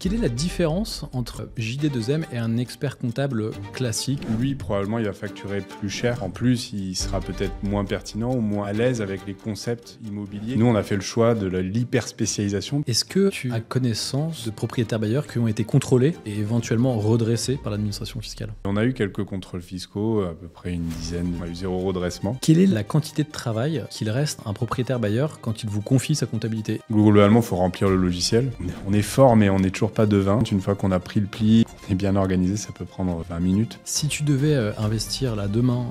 Quelle est la différence entre JD2M et un expert comptable classique? Lui, probablement, il va facturer plus cher. En plus, il sera peut-être moins pertinent ou moins à l'aise avec les concepts immobiliers. Nous, on a fait le choix de l'hyper-spécialisation. Est-ce que tu as connaissance de propriétaires bailleurs qui ont été contrôlés et éventuellement redressés par l'administration fiscale? On a eu quelques contrôles fiscaux, à peu près une dizaine. On a eu 0 redressement. Quelle est la quantité de travail qu'il reste à un propriétaire bailleur quand il vous confie sa comptabilité? Globalement, il faut remplir le logiciel. On est fort, mais on n'est toujours pas devin. Une fois qu'on a pris le pli, on est bien organisé, ça peut prendre 20 minutes. Si tu devais investir là demain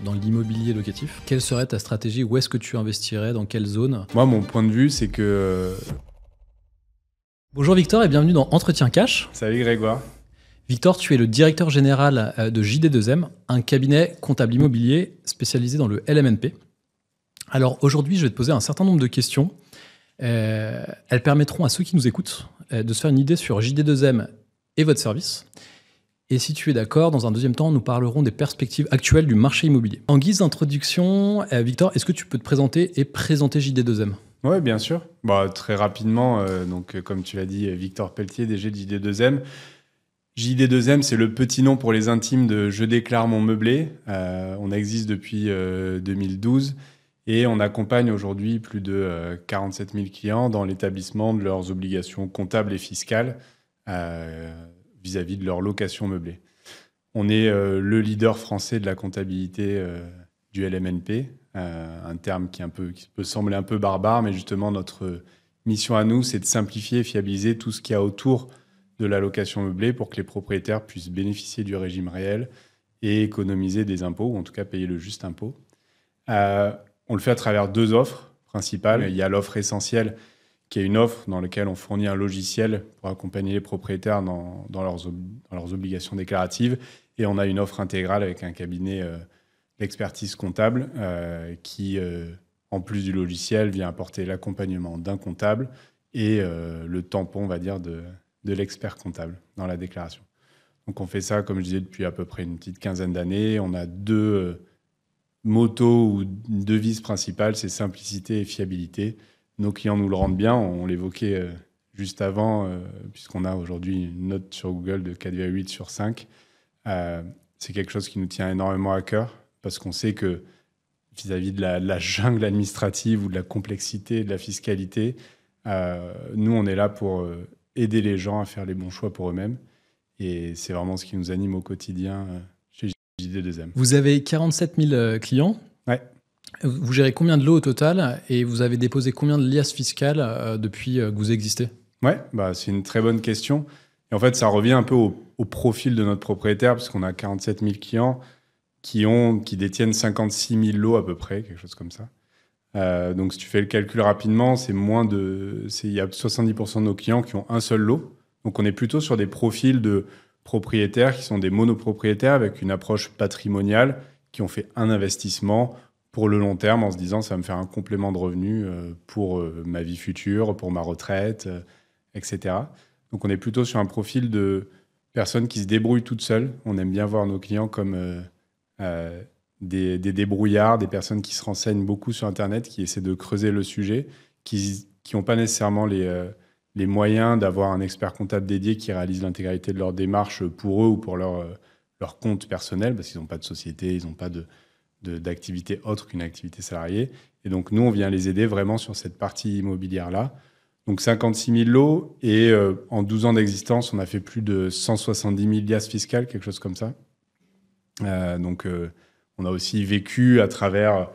dans l'immobilier locatif, quelle serait ta stratégie? Où est-ce que tu investirais? Dans quelle zone? Moi, mon point de vue, c'est que... Bonjour Victor et bienvenue dans Entretien Cash. Salut Grégoire. Victor, tu es le directeur général de JD2M, un cabinet comptable immobilier spécialisé dans le LMNP. Alors aujourd'hui, je vais te poser un certain nombre de questions. Elles permettront à ceux qui nous écoutent de se faire une idée sur JD2M et votre service. Et si tu es d'accord, dans un deuxième temps, nous parlerons des perspectives actuelles du marché immobilier. En guise d'introduction, Victor, est-ce que tu peux te présenter et présenter JD2M? Oui, bien sûr. Très rapidement, comme tu l'as dit, Victor Pelletier, DG de JD2M. JD2M, c'est le petit nom pour les intimes de Je déclare mon meublé. On existe depuis 2012 et on accompagne aujourd'hui plus de 47 000 clients dans l'établissement de leurs obligations comptables et fiscales vis-à-vis de leur location meublée. On est le leader français de la comptabilité du LMNP, un terme qui peut sembler un peu barbare, mais justement notre mission à nous, c'est de simplifier et fiabiliser tout ce qu'il y a autour de la location meublée pour que les propriétaires puissent bénéficier du régime réel et économiser des impôts, ou en tout cas payer le juste impôt. On le fait à travers 2 offres principales. Il y a l'offre essentielle, qui est une offre dans laquelle on fournit un logiciel pour accompagner les propriétaires dans leurs obligations déclaratives. Et on a une offre intégrale avec un cabinet d'expertise comptable qui, en plus du logiciel, vient apporter l'accompagnement d'un comptable et le tampon, on va dire, de l'expert comptable dans la déclaration. Donc on fait ça, comme je disais, depuis à peu près une petite quinzaine d'années. On a 2 motos ou devises principales, c'est simplicité et fiabilité. Nos clients nous le rendent bien, on l'évoquait juste avant, puisqu'on a aujourd'hui une note sur Google de 4,8 sur 5. C'est quelque chose qui nous tient énormément à cœur, parce qu'on sait que vis-à-vis de la jungle administrative ou de la complexité de la fiscalité, nous, on est là pour aider les gens à faire les bons choix pour eux-mêmes. Et c'est vraiment ce qui nous anime au quotidien chez JD2M. Vous avez 47 000 clients. Ouais. Vous gérez combien de lots au total et vous avez déposé combien de liasses fiscales depuis que vous existez? Ouais, c'est une très bonne question. Et en fait, ça revient un peu au profil de notre propriétaire, puisqu'on a 47 000 clients qui détiennent 56 000 lots à peu près, quelque chose comme ça. Donc, si tu fais le calcul rapidement, il y a 70% de nos clients qui ont un seul lot. Donc, on est plutôt sur des profils de propriétaires qui sont des monopropriétaires avec une approche patrimoniale, qui ont fait un investissement pour le long terme en se disant ça va me faire un complément de revenus pour ma vie future, pour ma retraite, etc. Donc, on est plutôt sur un profil de personnes qui se débrouillent toutes seules. On aime bien voir nos clients comme des débrouillards, des personnes qui se renseignent beaucoup sur Internet, qui essaient de creuser le sujet, qui n'ont pas nécessairement les moyens d'avoir un expert comptable dédié qui réalise l'intégralité de leur démarche pour eux ou pour leur compte personnel, parce qu'ils n'ont pas de société, ils n'ont pas d'activité autre qu'une activité salariée. Et donc, nous, on vient les aider vraiment sur cette partie immobilière-là. Donc, 56 000 lots et en 12 ans d'existence, on a fait plus de 170 000 liasses fiscales, quelque chose comme ça. On a aussi vécu à travers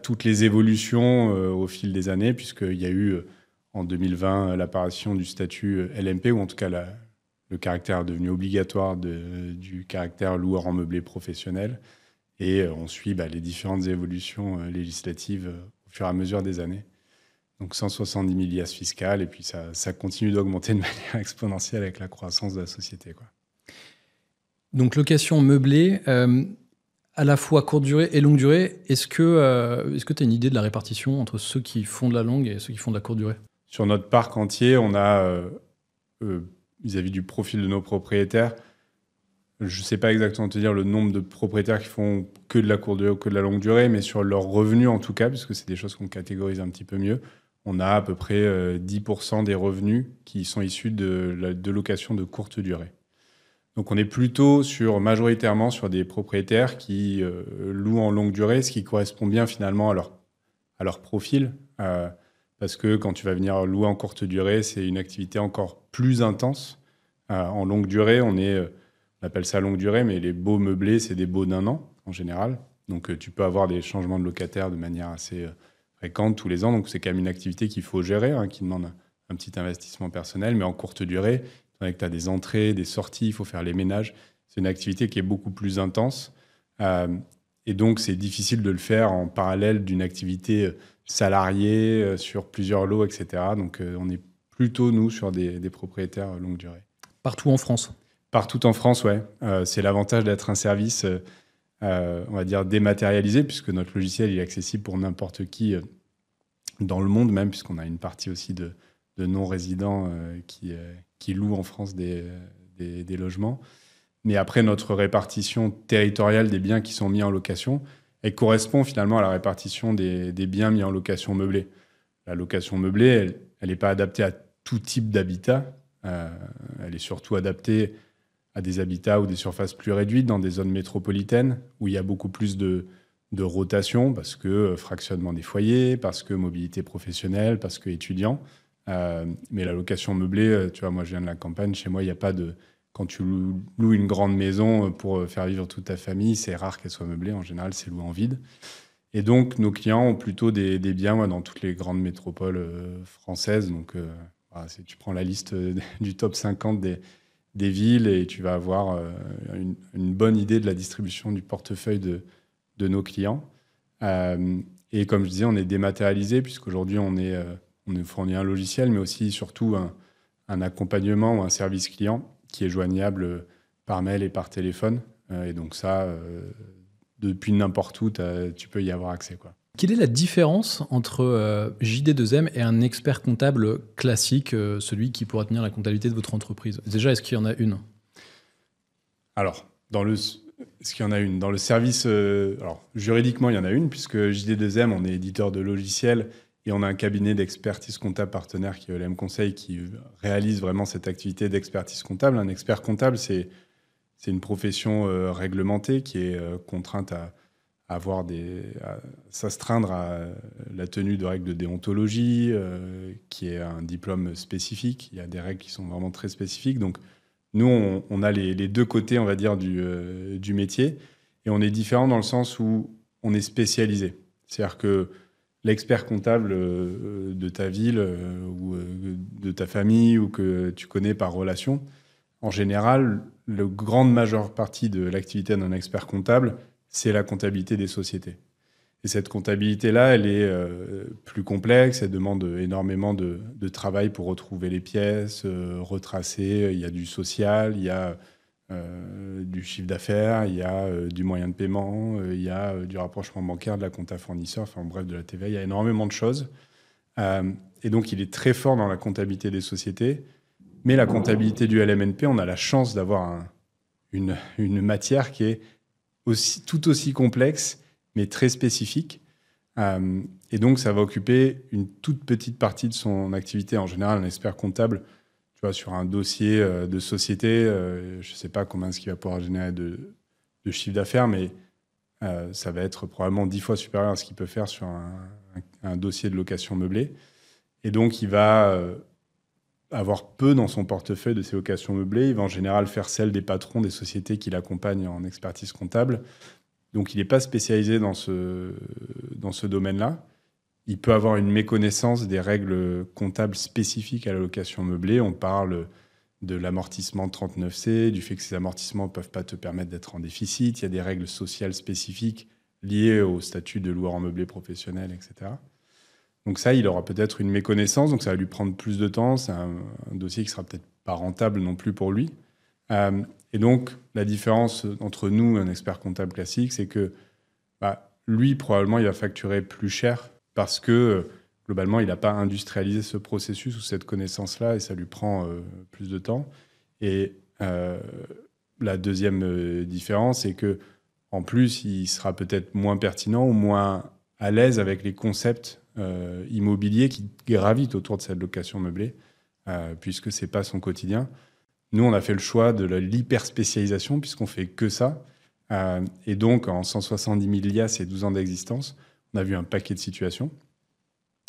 toutes les évolutions au fil des années, puisqu'il y a eu en 2020 l'apparition du statut LMP, ou en tout cas le caractère est devenu obligatoire du caractère loueur en meublé professionnel. Et on suit les différentes évolutions législatives au fur et à mesure des années. Donc 170 000 liasses fiscales, et puis ça continue d'augmenter de manière exponentielle avec la croissance de la société, quoi. Donc location meublée, à la fois courte durée et longue durée. Est-ce que tu as une idée de la répartition entre ceux qui font de la longue et ceux qui font de la courte durée? Sur notre parc entier, on a, vis-à-vis du profil de nos propriétaires, je ne sais pas exactement te dire le nombre de propriétaires qui font que de la courte durée ou que de la longue durée, mais sur leurs revenus en tout cas, puisque c'est des choses qu'on catégorise un petit peu mieux, on a à peu près 10% des revenus qui sont issus de location de courte durée. Donc on est plutôt majoritairement sur des propriétaires qui louent en longue durée, ce qui correspond bien finalement à leur profil. Parce que quand tu vas venir louer en courte durée, c'est une activité encore plus intense. En longue durée, on appelle ça longue durée, mais les baux meublés, c'est des baux d'1 an en général. Donc tu peux avoir des changements de locataires de manière assez fréquente tous les ans. Donc c'est quand même une activité qu'il faut gérer, qui demande un petit investissement personnel, mais en courte durée, avec tu as des entrées, des sorties, il faut faire les ménages. C'est une activité qui est beaucoup plus intense. Et donc, c'est difficile de le faire en parallèle d'une activité salariée sur plusieurs lots, etc. Donc, on est plutôt, nous, sur des propriétaires longue durée. Partout en France? Partout en France, ouais. C'est l'avantage d'être un service, on va dire, dématérialisé, puisque notre logiciel il est accessible pour n'importe qui dans le monde, même, puisqu'on a une partie aussi de non-résidents qui louent en France des logements. Mais après, notre répartition territoriale des biens qui sont mis en location, elle correspond finalement à la répartition des biens mis en location meublée. La location meublée, elle n'est pas adaptée à tout type d'habitat. Elle est surtout adaptée à des habitats ou des surfaces plus réduites dans des zones métropolitaines où il y a beaucoup plus de rotation parce que fractionnement des foyers, parce que mobilité professionnelle, parce que étudiants. Mais la location meublée, tu vois, moi je viens de la campagne, chez moi il n'y a pas de... Quand tu loues une grande maison pour faire vivre toute ta famille, c'est rare qu'elle soit meublée, en général c'est loué en vide. Et donc nos clients ont plutôt des biens dans toutes les grandes métropoles françaises. Donc voilà, tu prends la liste du top 50 des villes et tu vas avoir une bonne idée de la distribution du portefeuille de nos clients. Et comme je disais, on est dématérialisé puisqu'aujourd'hui on fournit un logiciel, mais aussi surtout un accompagnement ou un service client qui est joignable par mail et par téléphone. Et donc ça, depuis n'importe où, tu peux y avoir accès, quoi. Quelle est la différence entre JD2M et un expert comptable classique, celui qui pourra tenir la comptabilité de votre entreprise? Déjà, est-ce qu'il y en a une? Alors, est-ce qu'il y en a une? Dans le service, alors, juridiquement, il y en a une, puisque JD2M, on est éditeur de logiciels et on a un cabinet d'expertise comptable partenaire qui est ELM Conseil qui réalise vraiment cette activité d'expertise comptable. Un expert comptable, c'est une profession réglementée qui est contrainte à s'astreindre à la tenue de règles de déontologie, qui est un diplôme spécifique. Il y a des règles qui sont vraiment très spécifiques. Donc, nous, on a les deux côtés, on va dire, du métier. Et on est différent dans le sens où on est spécialisé. C'est-à-dire que l'expert comptable de ta ville ou de ta famille ou que tu connais par relation, en général, la grande majeure partie de l'activité d'un expert comptable, c'est la comptabilité des sociétés. Et cette comptabilité-là, elle est plus complexe, elle demande énormément de travail pour retrouver les pièces, retracer. Il y a du social, il y a du chiffre d'affaires, il y a du moyen de paiement, il y a du rapprochement bancaire, de la compta fournisseur, enfin bref, de la TVA. Il y a énormément de choses. Et donc, il est très fort dans la comptabilité des sociétés. Mais la comptabilité du LMNP, on a la chance d'avoir une matière qui est tout aussi complexe, mais très spécifique. Et donc, ça va occuper une toute petite partie de son activité. En général, un expert comptable, tu vois, sur un dossier de société, je ne sais pas combien ce qu'il va pouvoir générer de chiffre d'affaires, mais ça va être probablement 10 fois supérieur à ce qu'il peut faire sur un dossier de location meublée. Et donc, il va avoir peu dans son portefeuille de ces locations meublées. Il va en général faire celle des patrons des sociétés qui l'accompagnent en expertise comptable. Donc, il n'est pas spécialisé dans ce domaine-là. Il peut avoir une méconnaissance des règles comptables spécifiques à la location meublée. On parle de l'amortissement 39C, du fait que ces amortissements ne peuvent pas te permettre d'être en déficit. Il y a des règles sociales spécifiques liées au statut de loueur en meublé professionnel, etc. Donc ça, il aura peut-être une méconnaissance, donc ça va lui prendre plus de temps. C'est un dossier qui ne sera peut-être pas rentable non plus pour lui. Et donc, la différence entre nous et un expert comptable classique, c'est que lui, probablement, il va facturer plus cher parce que, globalement, il n'a pas industrialisé ce processus ou cette connaissance-là et ça lui prend plus de temps. Et la deuxième différence, c'est que en plus, il sera peut-être moins pertinent ou moins à l'aise avec les concepts immobilier qui gravite autour de cette location meublée, puisque ce n'est pas son quotidien. Nous, on a fait le choix de l'hyper-spécialisation, puisqu'on fait que ça. Et donc, en 170 000 liasses et 12 ans d'existence, on a vu un paquet de situations.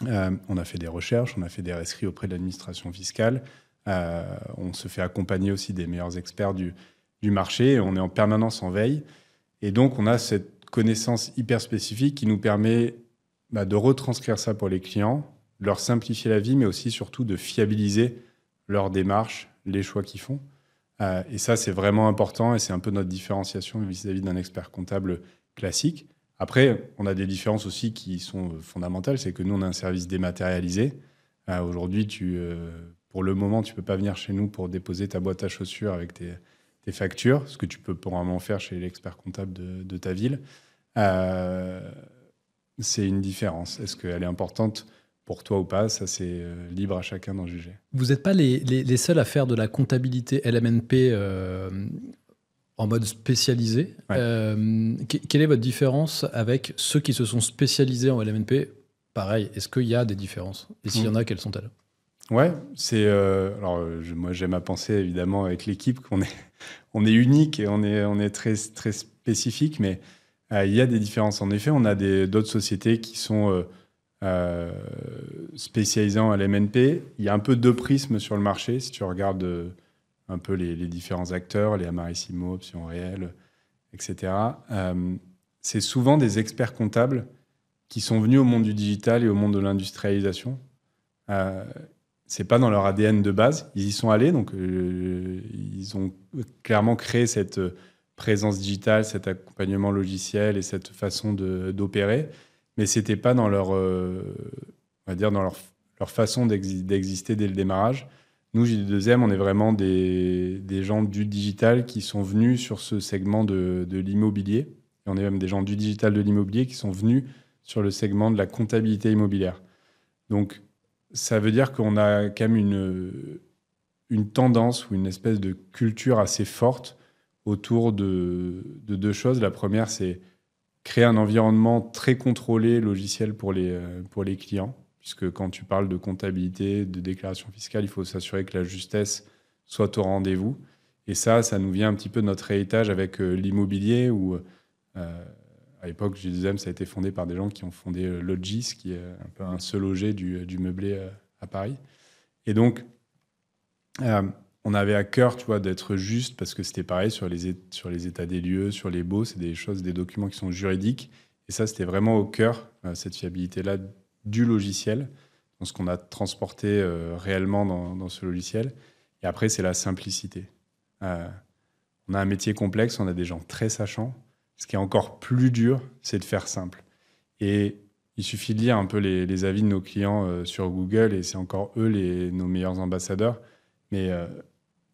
On a fait des recherches, on a fait des rescrits auprès de l'administration fiscale. On se fait accompagner aussi des meilleurs experts du marché. On est en permanence en veille. Et donc, on a cette connaissance hyper spécifique qui nous permet de retranscrire ça pour les clients, de leur simplifier la vie, mais aussi surtout de fiabiliser leur démarche, les choix qu'ils font. Et ça, c'est vraiment important et c'est un peu notre différenciation vis-à-vis d'un expert comptable classique. Après, on a des différences aussi qui sont fondamentales. C'est que nous, on a un service dématérialisé. Aujourd'hui, pour le moment, tu ne peux pas venir chez nous pour déposer ta boîte à chaussures avec tes factures, ce que tu peux probablement faire chez l'expert comptable de ta ville. C'est une différence. Est-ce qu'elle est importante pour toi ou pas? Ça, c'est libre à chacun d'en juger. Vous n'êtes pas les seuls à faire de la comptabilité LMNP en mode spécialisé. Ouais. Quelle est votre différence avec ceux qui se sont spécialisés en LMNP? Pareil, est-ce qu'il y a des différences? Et s'il y en a, quelles sont-elles? Ouais, c'est moi j'aime à penser évidemment avec l'équipe qu'on on est unique et on est très très spécifique, mais il y a des différences. En effet, on a d'autres sociétés qui sont spécialisées en LMNP. Il y a un peu deux prismes sur le marché si tu regardes un peu les différents acteurs, les Amarissimo, Options Réelles, etc. C'est souvent des experts comptables qui sont venus au monde du digital et au monde de l'industrialisation. C'est pas dans leur ADN de base. Ils y sont allés, donc ils ont clairement créé cette présence digitale, cet accompagnement logiciel et cette façon d'opérer. Mais c'était pas dans leur, on va dire, dans leur façon d'exister dès le démarrage. Nous, JD2M, on est vraiment des gens du digital qui sont venus sur ce segment de l'immobilier. Et on est même des gens du digital de l'immobilier qui sont venus sur le segment de la comptabilité immobilière. Donc, ça veut dire qu'on a quand même une tendance ou une espèce de culture assez forte autour de deux choses. La première, c'est créer un environnement très contrôlé logiciel pour les clients, puisque quand tu parles de comptabilité, de déclaration fiscale, il faut s'assurer que la justesse soit au rendez-vous. Et ça nous vient un petit peu de notre héritage avec l'immobilier, où à l'époque, JD2M, ça a été fondé par des gens qui ont fondé Logis, qui est un peu un se loger du meublé à Paris. Et donc, on avait à cœur, tu vois, d'être juste, parce que c'était pareil sur les états des lieux, sur les baux, c'est des documents qui sont juridiques. Et ça, c'était vraiment au cœur, cette fiabilité-là du logiciel, dans ce qu'on a transporté réellement dans ce logiciel. Et après, c'est la simplicité. On a un métier complexe, on a des gens très sachants. Ce qui est encore plus dur, c'est de faire simple. Et il suffit de lire un peu les avis de nos clients sur Google, et c'est encore eux nos meilleurs ambassadeurs. Mais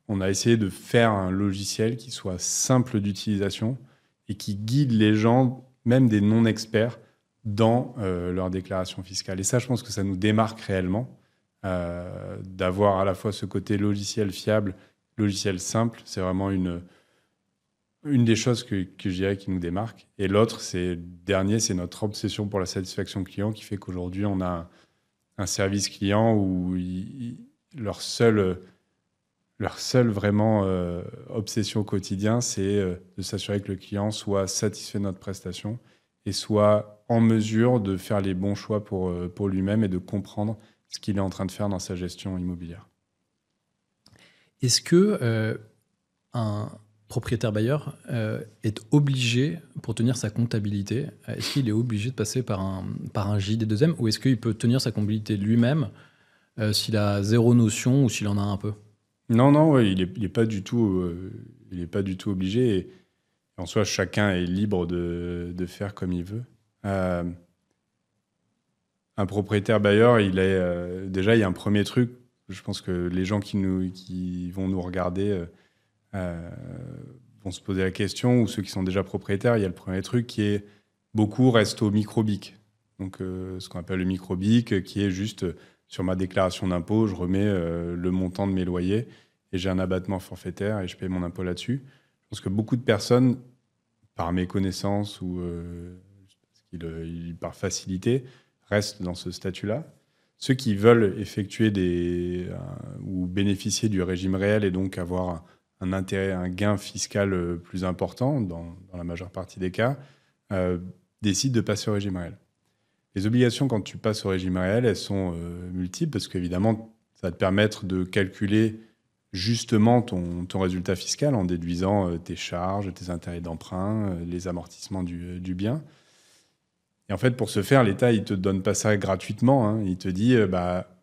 on a essayé de faire un logiciel qui soit simple d'utilisation et qui guide les gens, même des non-experts, dans leur déclaration fiscale. Et ça, je pense que ça nous démarque réellement, d'avoir à la fois ce côté logiciel fiable, logiciel simple. C'est vraiment une des choses que je dirais qui nous démarque. Et l'autre, c'est notre obsession pour la satisfaction client qui fait qu'aujourd'hui, on a un service client où leur seule vraiment obsession au quotidien, c'est de s'assurer que le client soit satisfait de notre prestation et soit en mesure de faire les bons choix pour lui-même et de comprendre ce qu'il est en train de faire dans sa gestion immobilière. Est-ce que un propriétaire bailleur est obligé, pour tenir sa comptabilité, est-ce qu'il est obligé de passer par un JD2M, ou est-ce qu'il peut tenir sa comptabilité lui-même s'il a zéro notion ou s'il en a un peu? Non, ouais, il est pas du tout obligé. Et en soi, chacun est libre de faire comme il veut. Un propriétaire bailleur, déjà, il y a un premier truc. Je pense que les gens qui vont nous regarder vont se poser la question, ou ceux qui sont déjà propriétaires. Il y a le premier truc qui est beaucoup restent au micro-BIC. Donc, ce qu'on appelle le micro-BIC, qui est juste sur ma déclaration d'impôt, je remets le montant de mes loyers et j'ai un abattement forfaitaire et je paye mon impôt là-dessus. Je pense que beaucoup de personnes, par méconnaissance ou par facilité, restent dans ce statut-là. Ceux qui veulent effectuer ou bénéficier du régime réel et donc avoir un intérêt, un gain fiscal plus important dans la majeure partie des cas, décident de passer au régime réel. Les obligations, quand tu passes au régime réel, elles sont multiples parce qu'évidemment, ça va te permettre de calculer justement ton résultat fiscal en déduisant tes charges, tes intérêts d'emprunt, les amortissements du bien. Et en fait, pour ce faire, l'État, il ne te donne pas ça gratuitement. Hein. Il te dit,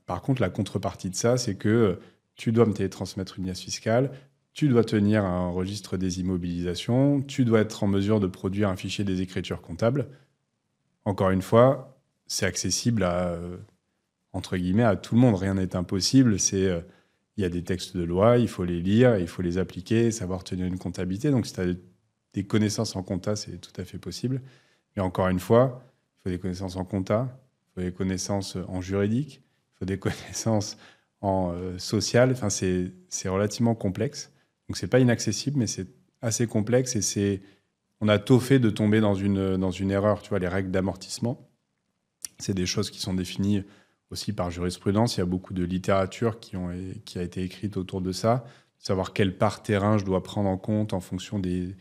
par contre, la contrepartie de ça, c'est que tu dois me télétransmettre une liasse fiscale, tu dois tenir un registre des immobilisations, tu dois être en mesure de produire un fichier des écritures comptables. Encore une fois, c'est accessible entre guillemets, à tout le monde. Rien n'est impossible. Il y a des textes de loi, il faut les lire, il faut les appliquer, savoir tenir une comptabilité. Donc, si tu as des connaissances en compta, c'est tout à fait possible. Mais encore une fois, il faut des connaissances en compta, il faut des connaissances en juridique, il faut des connaissances en social. Enfin, c'est relativement complexe. Donc, c'est pas inaccessible, mais c'est assez complexe et on a tôt fait de tomber dans une erreur. Tu vois, les règles d'amortissement, c'est des choses qui sont définies aussi par jurisprudence. Il y a beaucoup de littérature qui a été écrite autour de ça, savoir quelle part terrain je dois prendre en compte en fonction des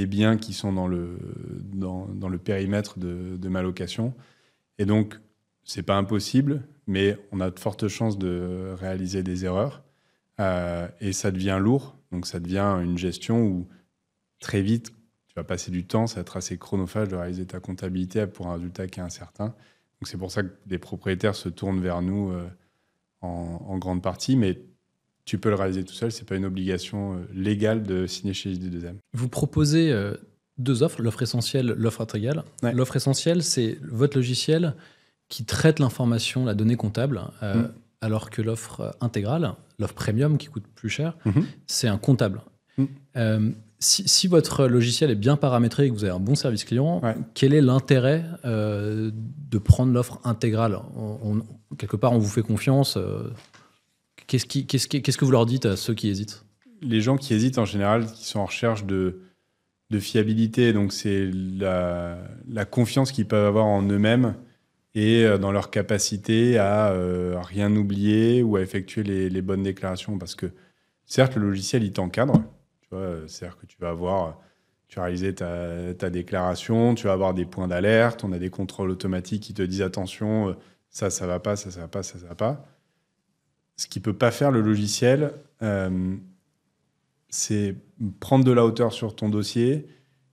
biens qui sont dans le périmètre de ma location. Et donc, c'est pas impossible, mais on a de fortes chances de réaliser des erreurs. Et ça devient lourd. Donc, ça devient une gestion où très vite, tu vas passer du temps, ça va être assez chronophage de réaliser ta comptabilité pour un résultat qui est incertain. Donc, c'est pour ça que des propriétaires se tournent vers nous en grande partie, mais tu peux le réaliser tout seul, ce n'est pas une obligation légale de signer chez JD2M. Vous proposez deux offres, l'offre essentielle, l'offre intégrale. Ouais. L'offre essentielle, c'est votre logiciel qui traite l'information, la donnée comptable, alors que l'offre intégrale, l'offre premium qui coûte plus cher, c'est un comptable. Si votre logiciel est bien paramétré et que vous avez un bon service client, quel est l'intérêt de prendre l'offre intégrale ? Quelque part, on vous fait confiance. Qu'est-ce que vous leur dites à ceux qui hésitent ? Les gens qui hésitent, en général, qui sont en recherche de fiabilité. Donc, c'est la confiance qu'ils peuvent avoir en eux-mêmes et dans leur capacité à rien oublier ou à effectuer les bonnes déclarations. Parce que, certes, le logiciel, il t'encadre. C'est-à-dire que tu vas réaliser ta déclaration, tu vas avoir des points d'alerte, on a des contrôles automatiques qui te disent attention, ça va pas, ça va pas, ça va pas. Ce qu'il peut pas faire le logiciel, c'est prendre de la hauteur sur ton dossier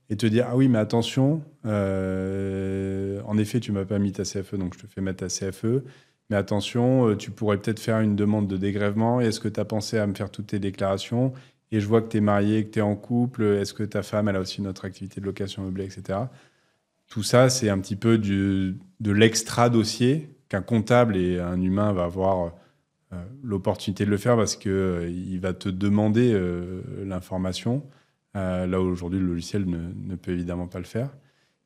et te dire ah oui mais attention, en effet tu m'as pas mis ta CFE donc je te fais mettre ta CFE. Mais attention, tu pourrais peut-être faire une demande de dégrèvement. Est-ce que tu as pensé à me faire toutes tes déclarations ? Et je vois que tu es marié, que tu es en couple. Est-ce que ta femme, elle a aussi une autre activité de location meublée, etc. Tout ça, c'est un petit peu de l'extra-dossier qu'un comptable et un humain va avoir l'opportunité de le faire parce qu'il va te demander l'information. Là où aujourd'hui, le logiciel ne peut évidemment pas le faire.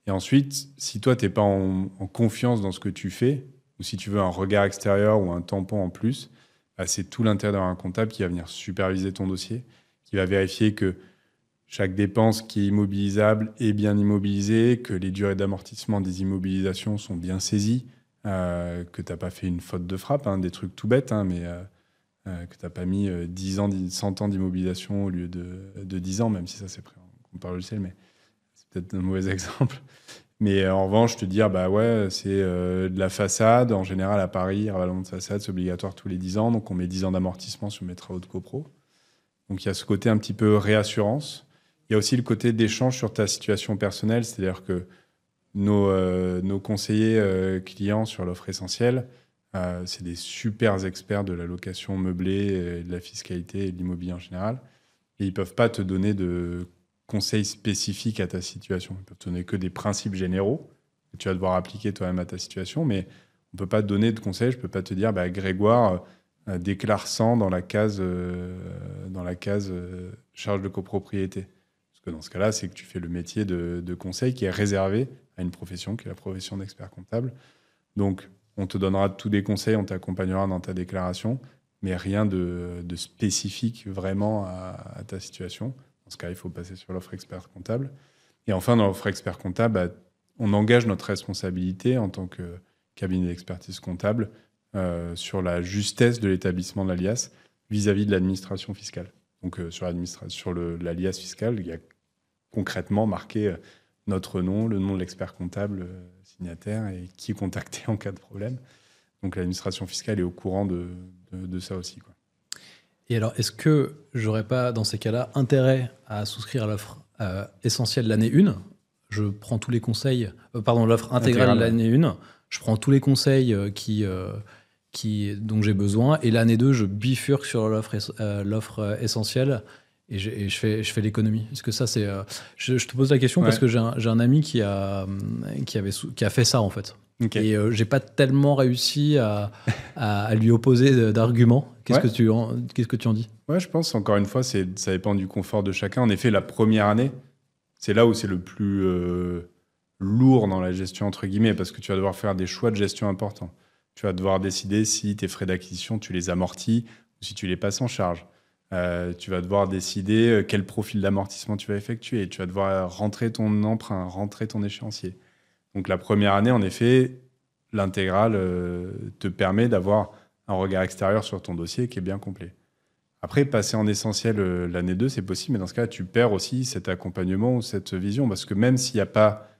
Et ensuite, si toi, tu n'es pas en confiance dans ce que tu fais, ou si tu veux un regard extérieur ou un tampon en plus, c'est tout l'intérêt d'avoir un comptable qui va venir superviser ton dossier, qui va vérifier que chaque dépense qui est immobilisable est bien immobilisée, que les durées d'amortissement des immobilisations sont bien saisies, que tu n'as pas fait une faute de frappe, des trucs tout bêtes, mais que tu n'as pas mis 10 ans, 100 ans d'immobilisation au lieu de 10 ans, même si ça c'est pris en compte par le logiciel, mais c'est peut-être un mauvais exemple. Mais en revanche, te dire, c'est de la façade. En général, à Paris, ravalement de façade, c'est obligatoire tous les 10 ans. Donc, on met 10 ans d'amortissement sur mes travaux de copro. Donc, il y a ce côté un petit peu réassurance. Il y a aussi le côté d'échange sur ta situation personnelle. C'est-à-dire que nos conseillers clients sur l'offre essentielle, c'est des super experts de la location meublée, de la fiscalité et de l'immobilier en général. Et ils ne peuvent pas te donner de conseils spécifiques à ta situation. Ils peuvent te donner que des principes généraux que tu vas devoir appliquer toi-même à ta situation, mais on ne peut pas te donner de conseils. Je ne peux pas te dire, Grégoire, déclare 100 dans la case charge de copropriété. Parce que dans ce cas-là, c'est que tu fais le métier de conseil qui est réservé à une profession, qui est la profession d'expert comptable. Donc, on te donnera tous des conseils, on t'accompagnera dans ta déclaration, mais rien de spécifique vraiment à ta situation. Dans ce cas, il faut passer sur l'offre expert comptable. Et enfin, dans l'offre expert comptable, on engage notre responsabilité en tant cabinet d'expertise comptable sur la justesse de l'établissement de l'alias vis-à-vis de l'administration fiscale. Donc, sur l'alias fiscal, il y a concrètement marqué notre nom, le nom de l'expert comptable signataire et qui est contacté en cas de problème. Donc, l'administration fiscale est au courant de ça aussi, quoi. Et alors, est-ce que j'aurais pas, dans ces cas-là, intérêt à souscrire à l'offre essentielle l'année 1 ? Je prends tous les conseils, l'offre intégrale l'année 1, je prends tous les conseils dont j'ai besoin, et l'année 2, je bifurque sur l'offre essentielle et je fais l'économie. Est-ce que ça, c'est... je te pose la question parce que j'ai un ami qui a fait ça, en fait. Okay. Et j'ai pas tellement réussi à lui opposer d'arguments. Qu'est-ce que tu en dis ? Ouais, je pense, encore une fois, ça dépend du confort de chacun. En effet, la première année, c'est là où c'est le plus lourd dans la gestion, entre guillemets, parce que tu vas devoir faire des choix de gestion importants. Tu vas devoir décider si tes frais d'acquisition, tu les amortis ou si tu les passes en charge. Tu vas devoir décider quel profil d'amortissement tu vas effectuer. Tu vas devoir rentrer ton emprunt, rentrer ton échéancier. Donc la première année, en effet, l'intégrale te permet d'avoir un regard extérieur sur ton dossier qui est bien complet. Après, passer en essentiel l'année 2, c'est possible, mais dans ce cas, tu perds aussi cet accompagnement ou cette vision, parce que même s'il n'y a pas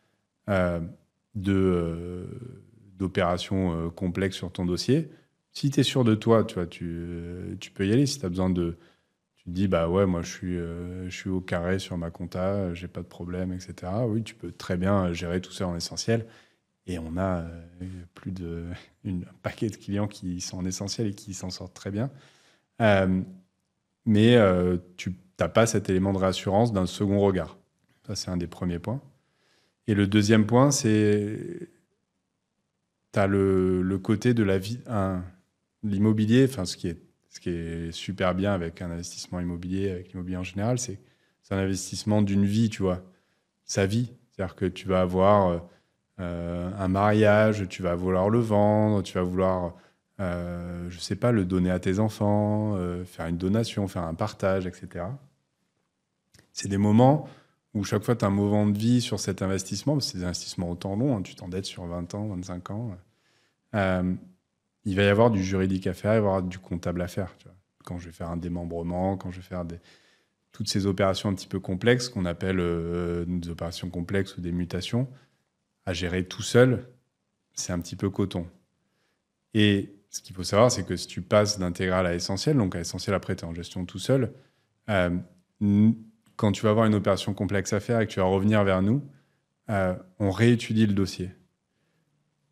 d'opération complexe sur ton dossier, si tu es sûr de toi, tu peux y aller. Si tu as besoin de... Tu te dis, bah ouais, moi je suis au carré sur ma compta, j'ai pas de problème, etc. Oui, tu peux très bien gérer tout ça en essentiel. Et on a un paquet de clients qui sont en essentiel et qui s'en sortent très bien. Mais tu n'as pas cet élément de réassurance d'un second regard. Ça, c'est un des premiers points. Et le deuxième point, c'est tu as le côté de la vie, l'immobilier, enfin, ce qui est super bien avec un investissement immobilier, avec l'immobilier en général, c'est un investissement d'une vie, tu vois, sa vie. C'est-à-dire que tu vas avoir un mariage, tu vas vouloir le vendre, tu vas vouloir, je sais pas, le donner à tes enfants, faire une donation, faire un partage, etc. C'est des moments où chaque fois tu as un moment de vie sur cet investissement, parce que c'est des investissements au temps long, hein, tu t'endettes sur 20 ans, 25 ans. Il va y avoir du juridique à faire, il va y avoir du comptable à faire. Tu vois. Quand je vais faire un démembrement, quand je vais faire toutes ces opérations un petit peu complexes, qu'on appelle des opérations complexes ou des mutations, à gérer tout seul, c'est un petit peu coton. Et ce qu'il faut savoir, c'est que si tu passes d'intégrale à essentiel, donc à essentiel après, tu es en gestion tout seul, quand tu vas avoir une opération complexe à faire et que tu vas revenir vers nous, on réétudie le dossier.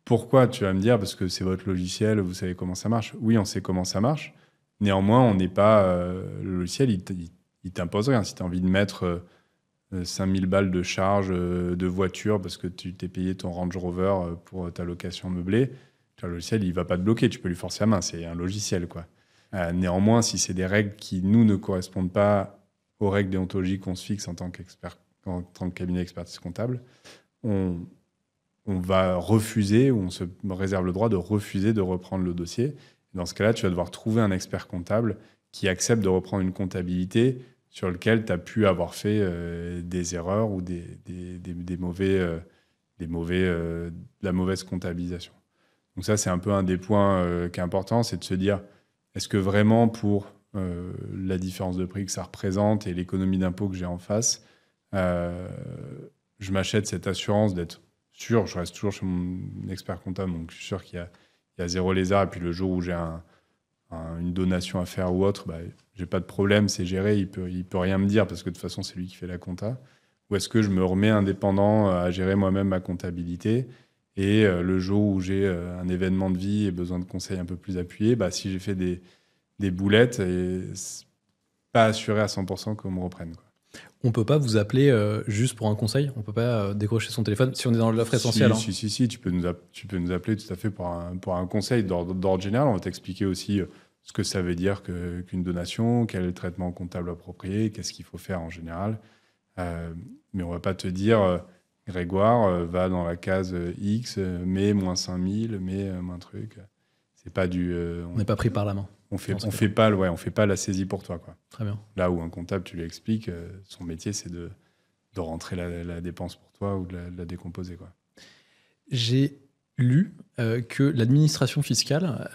Pourquoi ? Tu vas me dire, parce que c'est votre logiciel, vous savez comment ça marche. Oui, on sait comment ça marche. Néanmoins, on n'est pas... le logiciel, il t'impose rien. Si tu as envie de mettre 5000 balles de charge de voiture parce que tu t'es payé ton Range Rover pour ta location meublée, le logiciel, il ne va pas te bloquer. Tu peux lui forcer la main. C'est un logiciel, quoi. Néanmoins, si c'est des règles qui, nous, ne correspondent pas aux règles déontologiques qu'on se fixe en tant que cabinet d'expertise comptable, on va refuser, ou on se réserve le droit de refuser de reprendre le dossier. Dans ce cas-là, tu vas devoir trouver un expert comptable qui accepte de reprendre une comptabilité sur laquelle tu as pu avoir fait des erreurs ou de la mauvaise comptabilisation. Donc ça, c'est un peu un des points qui est important, c'est de se dire, est-ce que vraiment pour la différence de prix que ça représente et l'économie d'impôt que j'ai en face, je m'achète cette assurance d'être sûr, je reste toujours chez mon expert comptable, donc je suis sûr qu'il y a zéro lézard, et puis le jour où j'ai une donation à faire ou autre, j'ai pas de problème, c'est géré, il peut rien me dire, parce que de toute façon, c'est lui qui fait la compta. Ou est-ce que je me remets indépendant à gérer moi-même ma comptabilité, et le jour où j'ai un événement de vie et besoin de conseils un peu plus appuyés, si j'ai fait des boulettes, et pas assuré à 100% qu'on me reprenne, quoi. On peut pas vous appeler juste pour un conseil ? On peut pas décrocher son téléphone si on est dans l'offre essentielle ? Si, tu peux nous appeler tout à fait pour un conseil d'ordre général. On va t'expliquer aussi ce que ça veut dire qu'une donation, quel est le traitement comptable approprié, qu'est-ce qu'il faut faire en général. Mais on va pas te dire, Grégoire, va dans la case X, mets moins 5000, mets moins truc. C'est pas on n'est pas pris par la main. On fait pas la saisie pour toi, quoi. Très bien. Là où un comptable, tu lui expliques, son métier, c'est de rentrer la dépense pour toi ou de la décomposer, quoi. J'ai lu que l'administration fiscale,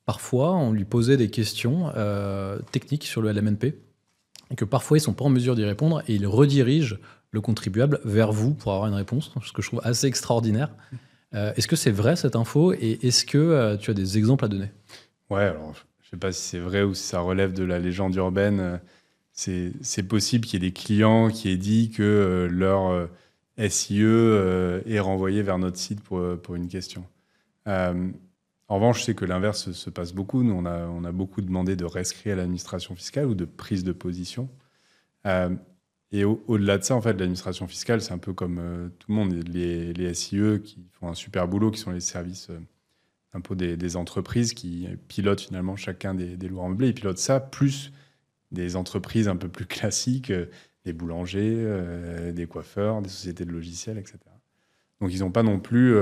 parfois, on lui posait des questions techniques sur le LMNP, et que parfois, ils ne sont pas en mesure d'y répondre, et ils redirigent le contribuable vers vous pour avoir une réponse, ce que je trouve assez extraordinaire. Est-ce que c'est vrai cette info, et est-ce que tu as des exemples à donner? Ouais, alors je sais pas si c'est vrai ou si ça relève de la légende urbaine. C'est possible qu'il y ait des clients qui aient dit que leur SIE est renvoyé vers notre site pour une question. En revanche, je sais que l'inverse se passe beaucoup. Nous, on a beaucoup demandé de rescrit à l'administration fiscale ou de prise de position. Et au-delà de ça, en fait, l'administration fiscale, c'est un peu comme tout le monde. Les SIE qui font un super boulot, qui sont les services impôts des entreprises qui pilotent finalement chacun des lois meublés. Ils pilotent ça, plus des entreprises un peu plus classiques, des boulangers, des coiffeurs, des sociétés de logiciels, etc. Donc ils n'ont pas non plus...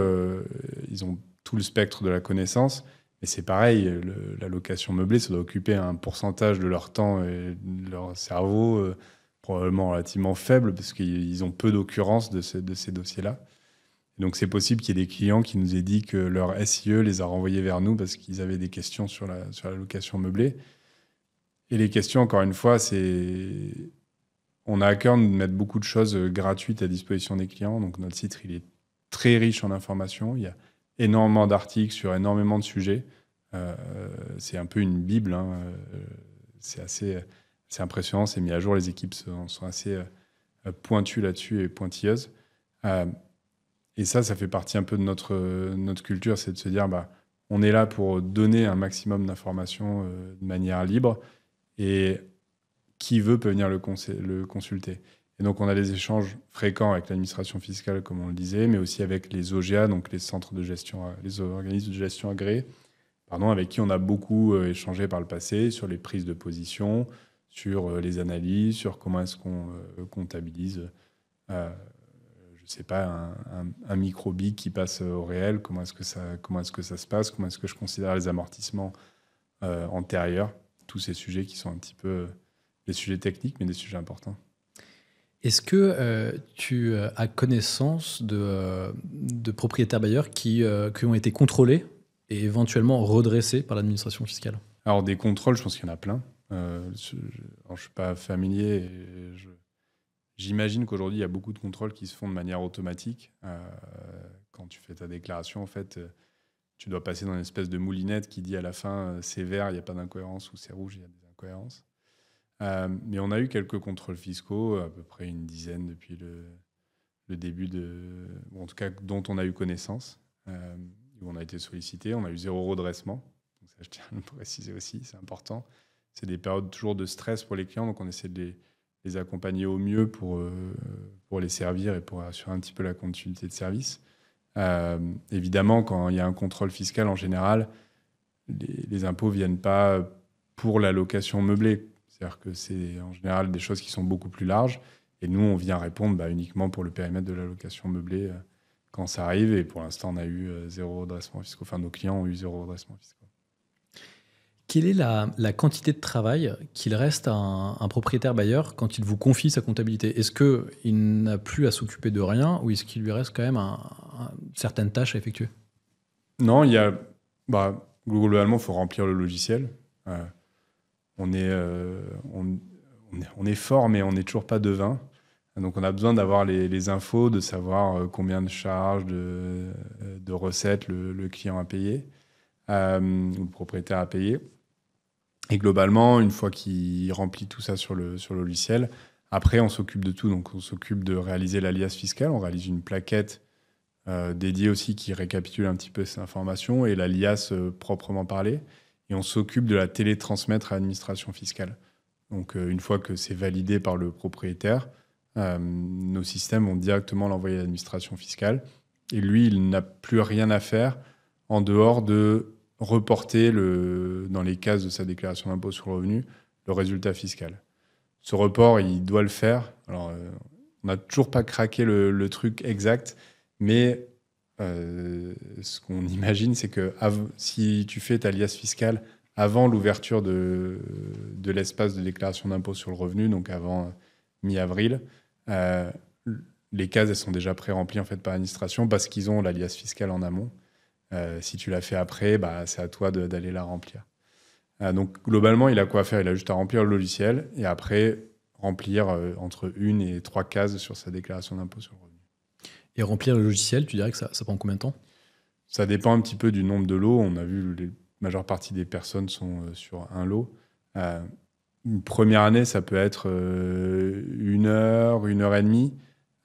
ils ont tout le spectre de la connaissance. Et c'est pareil, la location meublée, ça doit occuper un pourcentage de leur temps et de leur cerveau probablement relativement faible parce qu'ils ont peu d'occurrences de ces dossiers-là. Donc c'est possible qu'il y ait des clients qui nous aient dit que leur SIE les a renvoyés vers nous parce qu'ils avaient des questions sur la location meublée. Et les questions, encore une fois, on a à cœur de mettre beaucoup de choses gratuites à disposition des clients. Donc notre site, il est très riche en informations. Il y a énormément d'articles sur énormément de sujets. C'est un peu une bible, hein. C'est assez impressionnant. C'est mis à jour. Les équipes sont assez pointues là-dessus et pointilleuses. Et ça fait partie un peu de notre culture, c'est de se dire, on est là pour donner un maximum d'informations de manière libre, et qui veut peut venir le consulter. Et donc, on a des échanges fréquents avec l'administration fiscale, comme on le disait, mais aussi avec les OGA, donc les centres de gestion, les organismes de gestion agréés, avec qui on a beaucoup échangé par le passé sur les prises de position, sur les analyses, sur comment est-ce qu'on comptabilise je sais pas, un micro-BIC qui passe au réel, comment est-ce que ça se passe, comment est-ce que je considère les amortissements antérieurs, tous ces sujets qui sont un petit peu des sujets techniques, mais des sujets importants. Est-ce que tu as connaissance de propriétaires bailleurs qui ont été contrôlés et éventuellement redressés par l'administration fiscale? Alors des contrôles, je pense qu'il y en a plein. Je ne suis pas familier et j'imagine qu'aujourd'hui, il y a beaucoup de contrôles qui se font de manière automatique. Quand tu fais ta déclaration, en fait, tu dois passer dans une espèce de moulinette qui dit à la fin c'est vert, il n'y a pas d'incohérence, ou c'est rouge, il y a des incohérences. Mais on a eu quelques contrôles fiscaux, à peu près une dizaine depuis le début en tout cas, dont on a eu connaissance, où on a été sollicité. On a eu 0 redressement. Donc ça, je tiens à le préciser aussi, c'est important. C'est des périodes toujours de stress pour les clients, donc on essaie de les accompagner au mieux pour les servir et pour assurer un petit peu la continuité de service. Évidemment, quand il y a un contrôle fiscal, en général, les impôts ne viennent pas pour la location meublée. C'est-à-dire que c'est en général des choses qui sont beaucoup plus larges. Et nous, on vient répondre uniquement pour le périmètre de la location meublée quand ça arrive. Et pour l'instant, on a eu 0 redressement fiscal. Enfin, nos clients ont eu 0 redressement fiscal. Quelle est la quantité de travail qu'il reste à un propriétaire bailleur quand il vous confie sa comptabilité? Est-ce qu'il n'a plus à s'occuper de rien, ou est-ce qu'il lui reste quand même certaines tâches à effectuer? Non, globalement, il faut remplir le logiciel. On est fort, mais on n'est toujours pas devin. Donc, on a besoin d'avoir les infos, de savoir combien de charges, de recettes le client a payé, ou le propriétaire a payé. Et globalement, une fois qu'il remplit tout ça sur le logiciel, après, on s'occupe de tout. Donc, on s'occupe de réaliser l'alias fiscal. On réalise une plaquette dédiée aussi qui récapitule un petit peu ces informations et l'alias proprement parlé. Et on s'occupe de la télétransmettre à l'administration fiscale. Donc, une fois que c'est validé par le propriétaire, nos systèmes vont directement l'envoyer à l'administration fiscale. Et lui, il n'a plus rien à faire en dehors de reporter dans les cases de sa déclaration d'impôt sur le revenu le résultat fiscal. Ce report, il doit le faire. Alors, on n'a toujours pas craqué le truc exact, mais ce qu'on imagine, c'est que si tu fais ta liasse fiscale avant l'ouverture de l'espace de déclaration d'impôt sur le revenu, donc avant mi-avril, les cases elles sont déjà pré-remplies en fait, par l'administration parce qu'ils ont la liasse fiscale en amont. Si tu l'as fait après, c'est à toi d'aller la remplir. Donc globalement, il a quoi faire? Il a juste à remplir le logiciel et après remplir entre 1 et 3 cases sur sa déclaration d'impôt sur le revenu. Et remplir le logiciel, tu dirais que ça prend combien de temps? Ça dépend un petit peu du nombre de lots. On a vu la majeure partie des personnes sont sur un lot. Une première année, ça peut être 1 heure, 1 heure et demie.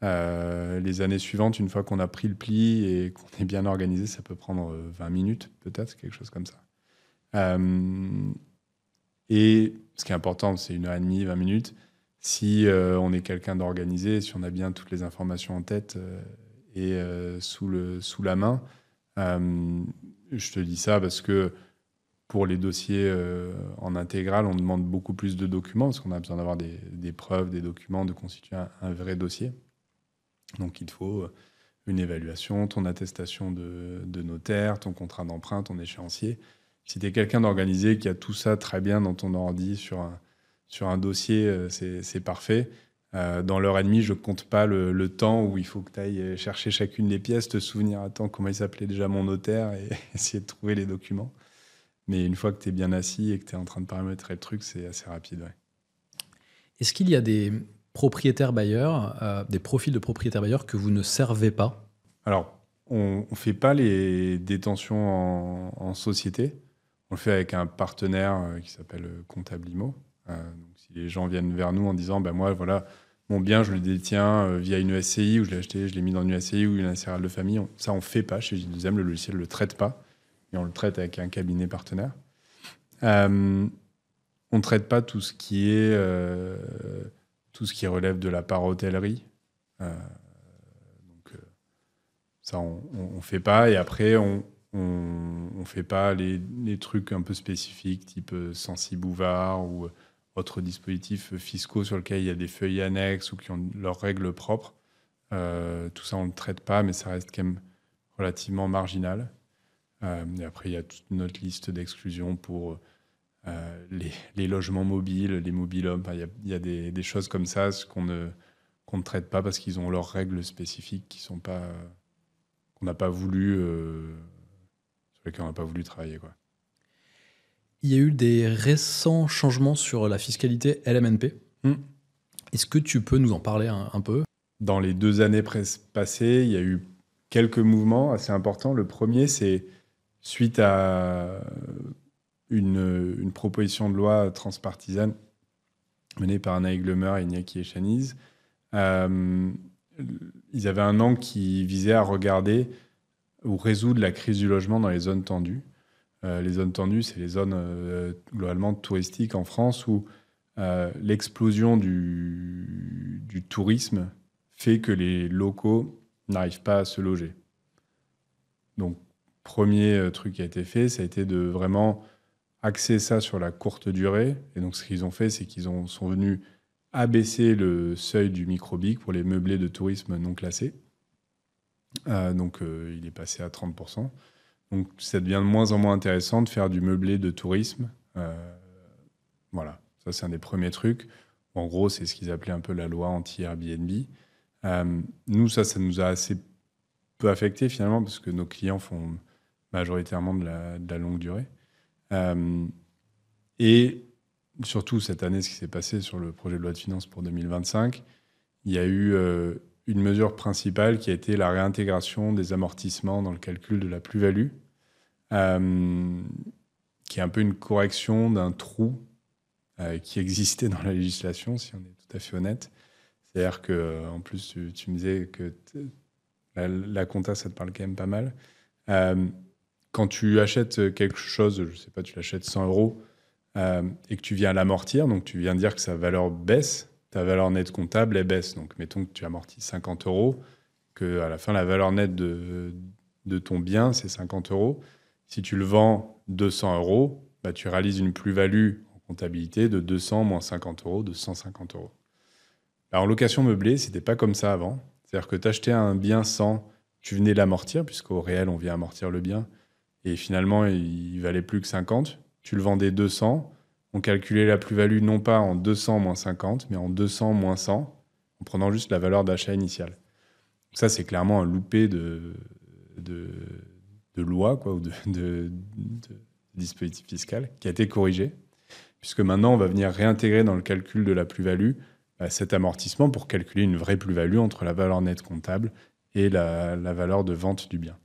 Les années suivantes, une fois qu'on a pris le pli et qu'on est bien organisé, ça peut prendre 20 minutes, peut-être, quelque chose comme ça. Et ce qui est important, c'est 1 heure et demie, 20 minutes. Si on est quelqu'un d'organisé, si on a bien toutes les informations en tête et sous la main, je te dis ça parce que pour les dossiers en intégral, on demande beaucoup plus de documents parce qu'on a besoin d'avoir des preuves, des documents, de constituer un vrai dossier. Donc, il te faut une évaluation, ton attestation de notaire, ton contrat d'emprunt, ton échéancier. Si tu es quelqu'un d'organisé qui a tout ça très bien dans ton ordi sur un dossier, c'est parfait. Dans l'heure et demie, je ne compte pas le temps où il faut que tu ailles chercher chacune des pièces, te souvenir, attends, comment il s'appelait déjà mon notaire et essayer de trouver les documents. Mais une fois que tu es bien assis et que tu es en train de paramétrer le truc, c'est assez rapide. Ouais. Est-ce qu'il y a des propriétaires bailleurs, des profils de propriétaires bailleurs que vous ne servez pas? Alors, on ne fait pas les détentions en société. On le fait avec un partenaire qui s'appelle Comptable-Imo. Donc, si les gens viennent vers nous en disant moi, voilà, mon bien, je le détiens via une SCI ou je l'ai acheté, je l'ai mis dans une SCI ou une SCRL de famille, ça, on ne fait pas chez J2M. Le logiciel ne le traite pas. Et on le traite avec un cabinet partenaire. On ne traite pas tout ce qui relève de la part hôtellerie. Donc, ça, on ne fait pas. Et après, on ne fait pas les trucs un peu spécifiques, type Censi-Bouvard ou autres dispositifs fiscaux sur lesquels il y a des feuilles annexes ou qui ont leurs règles propres. Tout ça, on ne le traite pas, mais ça reste quand même relativement marginal. Et après, il y a toute notre liste d'exclusions pour les logements mobiles, les mobil-homes. Il y a des choses comme ça qu'on ne traite pas parce qu'ils ont leurs règles spécifiques qu'on n'a pas voulu, sur lesquelles on n'a pas voulu travailler, quoi. Il y a eu des récents changements sur la fiscalité LMNP. Est-ce que tu peux nous en parler un peu? Dans les 2 années passées, il y a eu quelques mouvements assez importants. Le premier, c'est suite à une proposition de loi transpartisane menée par Anaïg Lemer et Iñaki Echaniz. Ils avaient un angle qui visait à regarder ou résoudre la crise du logement dans les zones tendues. Les zones tendues, c'est les zones globalement touristiques en France où l'explosion du tourisme fait que les locaux n'arrivent pas à se loger. Donc, premier truc qui a été fait, ça a été de vraiment axer ça sur la courte durée. Et donc, ce qu'ils ont fait, c'est qu'ils sont venus abaisser le seuil du micro-BIC pour les meublés de tourisme non classés. Donc, il est passé à 30%. Donc, ça devient de moins en moins intéressant de faire du meublé de tourisme. Voilà, ça, c'est un des premiers trucs. En gros, c'est ce qu'ils appelaient un peu la loi anti-Airbnb. Nous, ça nous a assez peu affecté finalement parce que nos clients font majoritairement de la longue durée. Et surtout, cette année, ce qui s'est passé sur le projet de loi de finances pour 2025, il y a eu une mesure principale qui a été la réintégration des amortissements dans le calcul de la plus-value, qui est un peu une correction d'un trou qui existait dans la législation, si on est tout à fait honnête. C'est-à-dire qu'en plus, tu me disais que la compta, ça te parle quand même pas mal. Quand tu achètes quelque chose, je ne sais pas, tu l'achètes 100 euros et que tu viens l'amortir, donc tu viens dire que sa valeur baisse, ta valeur nette comptable, elle baisse. Donc, mettons que tu amortis 50 euros, qu'à la fin, la valeur nette de ton bien, c'est 50 euros. Si tu le vends 200 euros, tu réalises une plus-value en comptabilité de 200 moins 50 euros, de 150 euros. Alors, en location meublée, ce n'était pas comme ça avant. C'est-à-dire que tu achetais un bien 100, tu venais l'amortir, puisqu'au réel, on vient amortir le bien, et finalement, il valait plus que 50. Tu le vendais 200, on calculait la plus-value non pas en 200 moins 50, mais en 200 moins 100, en prenant juste la valeur d'achat initiale. Ça, c'est clairement un loupé de loi quoi, ou de dispositif fiscal qui a été corrigé, puisque maintenant, on va venir réintégrer dans le calcul de la plus-value cet amortissement pour calculer une vraie plus-value entre la valeur nette comptable et la valeur de vente du bien.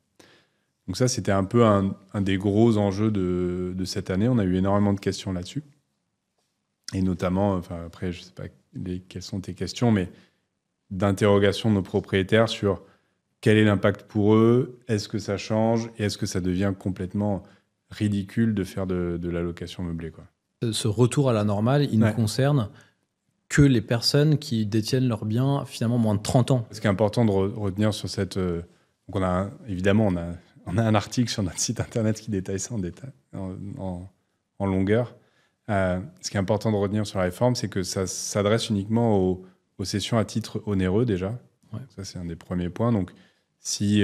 Donc ça, c'était un peu un des gros enjeux de cette année. On a eu énormément de questions là-dessus. Et notamment, enfin, après, je ne sais pas quelles sont tes questions, mais d'interrogation de nos propriétaires sur quel est l'impact pour eux, est-ce que ça change et est-ce que ça devient complètement ridicule de faire de la location meublée, quoi. Ce retour à la normale, il ne concerne que les personnes qui détiennent leurs biens finalement moins de 30 ans. Ce qui est important de retenir sur cette... donc évidemment, on a un article sur notre site internet qui détaille ça en longueur. Ce qui est important de retenir sur la réforme, c'est que ça s'adresse uniquement aux cessions à titre onéreux déjà. Ouais. Ça, c'est un des premiers points. Donc, si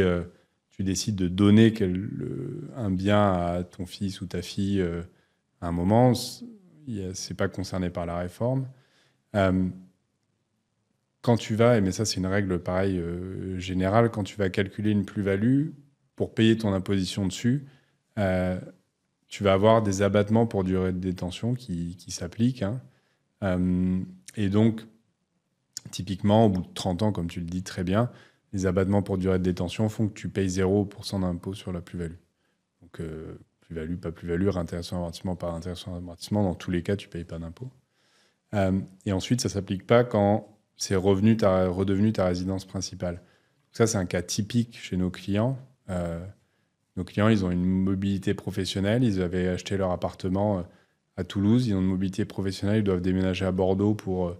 tu décides de donner un bien à ton fils ou ta fille à un moment, c'est pas concerné par la réforme. Quand tu vas, mais ça c'est une règle pareil générale, quand tu vas calculer une plus-value, pour payer ton imposition dessus, tu vas avoir des abattements pour durée de détention qui s'appliquent. Et donc, typiquement, au bout de 30 ans, comme tu le dis très bien, les abattements pour durée de détention font que tu payes 0% d'impôt sur la plus-value. Donc, plus-value, pas plus-value, réintéressement amortissement, pas réintéressement amortissement, dans tous les cas, tu ne payes pas d'impôt. Et ensuite, ça ne s'applique pas quand c'est redevenu ta résidence principale. Donc ça, c'est un cas typique chez nos clients. Nos clients, ils ont une mobilité professionnelle. Ils avaient acheté leur appartement à Toulouse. Ils ont une mobilité professionnelle. Ils doivent déménager à Bordeaux pour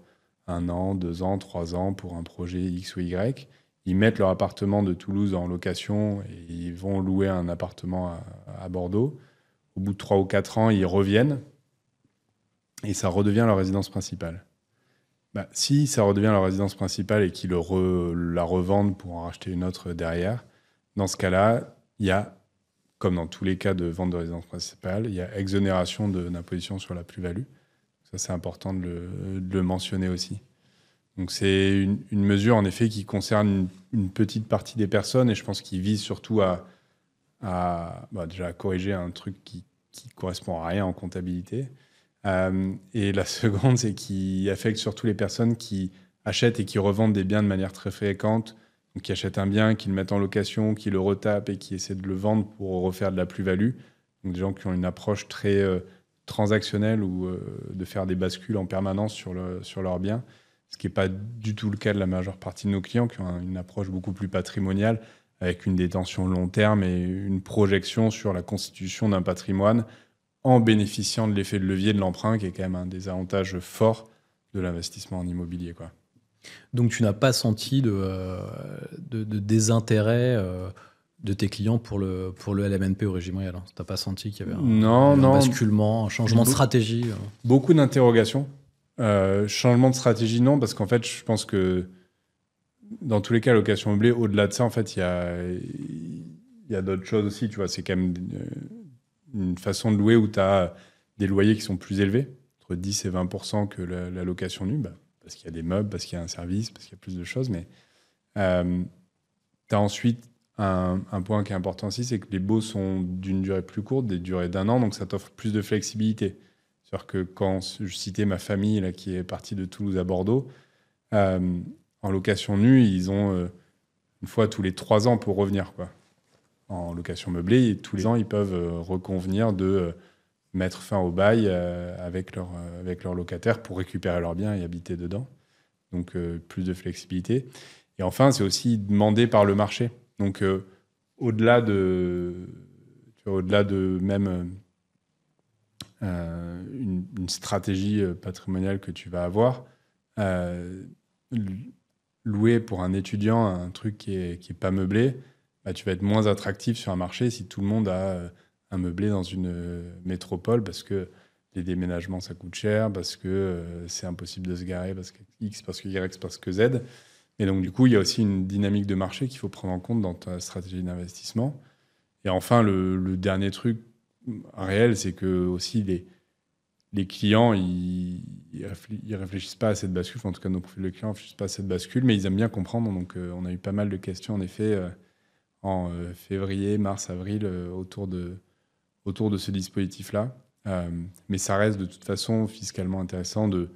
1 an, 2 ans, 3 ans pour un projet X ou Y. Ils mettent leur appartement de Toulouse en location et ils vont louer un appartement à Bordeaux. Au bout de 3 ou 4 ans, ils reviennent et ça redevient leur résidence principale. Si ça redevient leur résidence principale et qu'ils la revendent pour en racheter une autre derrière, dans ce cas-là, il y a, comme dans tous les cas de vente de résidence principale, il y a exonération d'imposition sur la plus-value. Ça, c'est important de le mentionner aussi. Donc, c'est une mesure, en effet, qui concerne une petite partie des personnes et je pense qu'il vise surtout déjà à corriger un truc qui correspond à rien en comptabilité. Et la seconde, c'est qu'il affecte surtout les personnes qui achètent et qui revendent des biens de manière très fréquente. Donc, qui achètent un bien, qui le mettent en location, qui le retapent et qui essaient de le vendre pour refaire de la plus-value. Donc, des gens qui ont une approche très transactionnelle ou de faire des bascules en permanence sur leurs biens. Ce qui n'est pas du tout le cas de la majeure partie de nos clients qui ont une approche beaucoup plus patrimoniale avec une détention long terme et une projection sur la constitution d'un patrimoine en bénéficiant de l'effet de levier de l'emprunt qui est quand même un des avantages forts de l'investissement en immobilier, quoi. Donc, tu n'as pas senti de désintérêt de tes clients pour le LMNP au régime réel. Tu n'as pas senti qu'il y avait un basculement, un changement de stratégie? Beaucoup d'interrogations. Changement de stratégie, non, parce qu'en fait, je pense que dans tous les cas, location meublée, au-delà de ça, en fait, il y a d'autres choses aussi. Tu vois, c'est quand même une façon de louer où tu as des loyers qui sont plus élevés, entre 10 et 20% que la location nue. Parce qu'il y a des meubles, parce qu'il y a un service, parce qu'il y a plus de choses. Mais tu as ensuite un point qui est important aussi, c'est que les baux sont d'une durée plus courte, des durées d'1 an, donc ça t'offre plus de flexibilité. C'est-à-dire que quand je citais ma famille là, qui est partie de Toulouse à Bordeaux, en location nue, ils ont une fois tous les 3 ans pour revenir, quoi. En location meublée, et tous les ans, ils peuvent reconvenir de mettre fin au bail avec leur locataire pour récupérer leur bien et habiter dedans. Donc, plus de flexibilité. Et enfin, c'est aussi demandé par le marché. Donc, au-delà de même une stratégie patrimoniale que tu vas avoir, louer pour un étudiant un truc qui est pas meublé, tu vas être moins attractif sur un marché si tout le monde a un meublé dans une métropole parce que les déménagements, ça coûte cher, parce que c'est impossible de se garer, parce que X, parce que Y, parce que Z. Et donc, du coup, il y a aussi une dynamique de marché qu'il faut prendre en compte dans ta stratégie d'investissement. Et enfin, le dernier truc réel, c'est que aussi les clients, ils réfléchissent pas à cette bascule. Enfin, en tout cas, nos profils de clients ne réfléchissent pas à cette bascule, mais ils aiment bien comprendre. Donc, on a eu pas mal de questions, en effet, en février, mars, avril, autour de ce dispositif-là. Mais ça reste de toute façon fiscalement intéressant de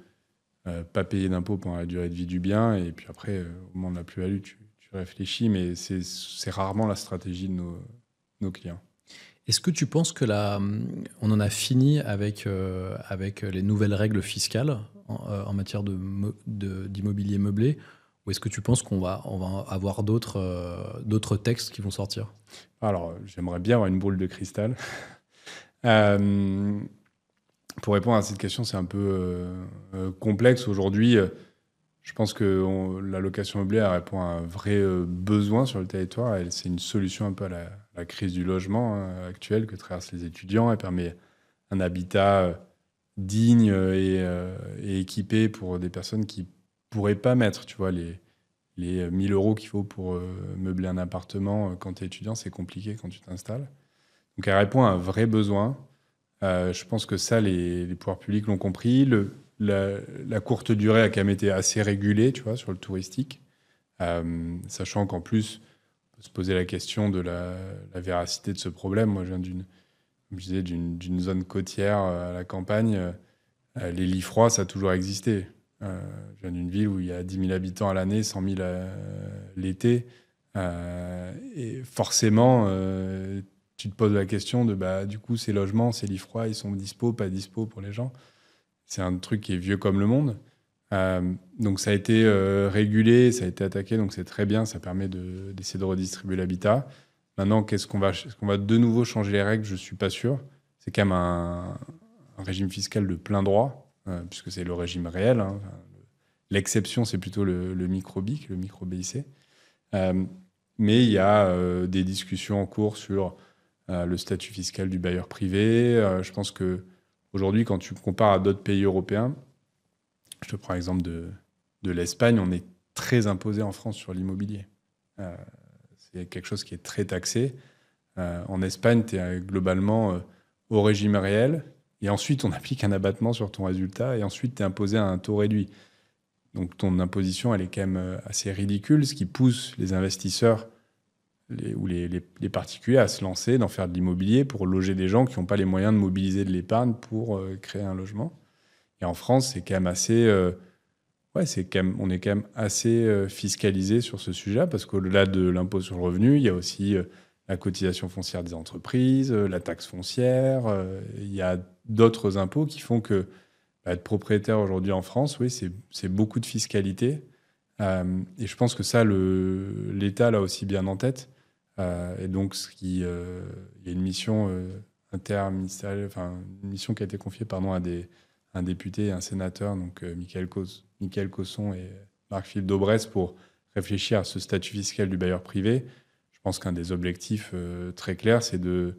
pas payer d'impôts pendant la durée de vie du bien. Et puis après, au moment de la plus-value, tu réfléchis, mais c'est rarement la stratégie de nos clients. Est-ce que tu penses que on en a fini avec les nouvelles règles fiscales en matière d'immobilier meublé? Ou est-ce que tu penses qu'on va avoir d'autres textes qui vont sortir? Alors, j'aimerais bien avoir une boule de cristal. Pour répondre à cette question, c'est un peu complexe. Aujourd'hui, je pense que la location meublée elle répond à un vrai besoin sur le territoire. C'est une solution un peu à la crise du logement actuelle que traversent les étudiants. Elle permet un habitat digne et équipé pour des personnes qui pourraient pas mettre, tu vois, les 1000 euros qu'il faut pour meubler un appartement quand tu es étudiant, c'est compliqué quand tu t'installes. Donc elle répond à un vrai besoin. Je pense que ça, les pouvoirs publics l'ont compris. La courte durée a quand même été assez régulée, tu vois, sur le touristique. Sachant qu'en plus, on peut se poser la question de la véracité de ce problème. Moi, je viens d'une zone côtière à la campagne. Les lits froids, ça a toujours existé. Je viens d'une ville où il y a 10 000 habitants à l'année, 100 000 l'été. Et forcément, tu te poses la question de, du coup, ces logements, ces lits froids, ils sont dispo, pas dispo pour les gens. C'est un truc qui est vieux comme le monde. Donc ça a été régulé, ça a été attaqué, donc c'est très bien, ça permet d'essayer de redistribuer l'habitat. Maintenant, est-ce qu'on va de nouveau changer les règles? Je ne suis pas sûr. C'est quand même un régime fiscal de plein droit, puisque c'est le régime réel. Hein. L'exception, c'est plutôt le micro-BIC, le micro-BIC. Mais il y a des discussions en cours sur le statut fiscal du bailleur privé. Je pense qu'aujourd'hui, quand tu compares à d'autres pays européens, je te prends l'exemple de l'Espagne, on est très imposé en France sur l'immobilier. C'est quelque chose qui est très taxé. En Espagne, tu es globalement au régime réel, et ensuite on applique un abattement sur ton résultat, et ensuite tu es imposé à un taux réduit. Donc ton imposition, elle est quand même assez ridicule, ce qui pousse les investisseurs ou les particuliers à se lancer, d'en faire de l'immobilier pour loger des gens qui n'ont pas les moyens de mobiliser de l'épargne pour créer un logement. Et en France, c'est quand même assez... on est quand même assez fiscalisé sur ce sujet-là, parce qu'au-delà de l'impôt sur le revenu, il y a aussi la cotisation foncière des entreprises, la taxe foncière, il y a d'autres impôts qui font que être propriétaire aujourd'hui en France, oui, c'est beaucoup de fiscalité. Et je pense que ça, l'État l'a aussi bien en tête. Et donc, il y a une mission interministérielle, enfin, une mission qui a été confiée à un député et un sénateur, donc Michael Cosson et Marc-Philippe Daubresse, pour réfléchir à ce statut fiscal du bailleur privé. Je pense qu'un des objectifs très clairs, c'est de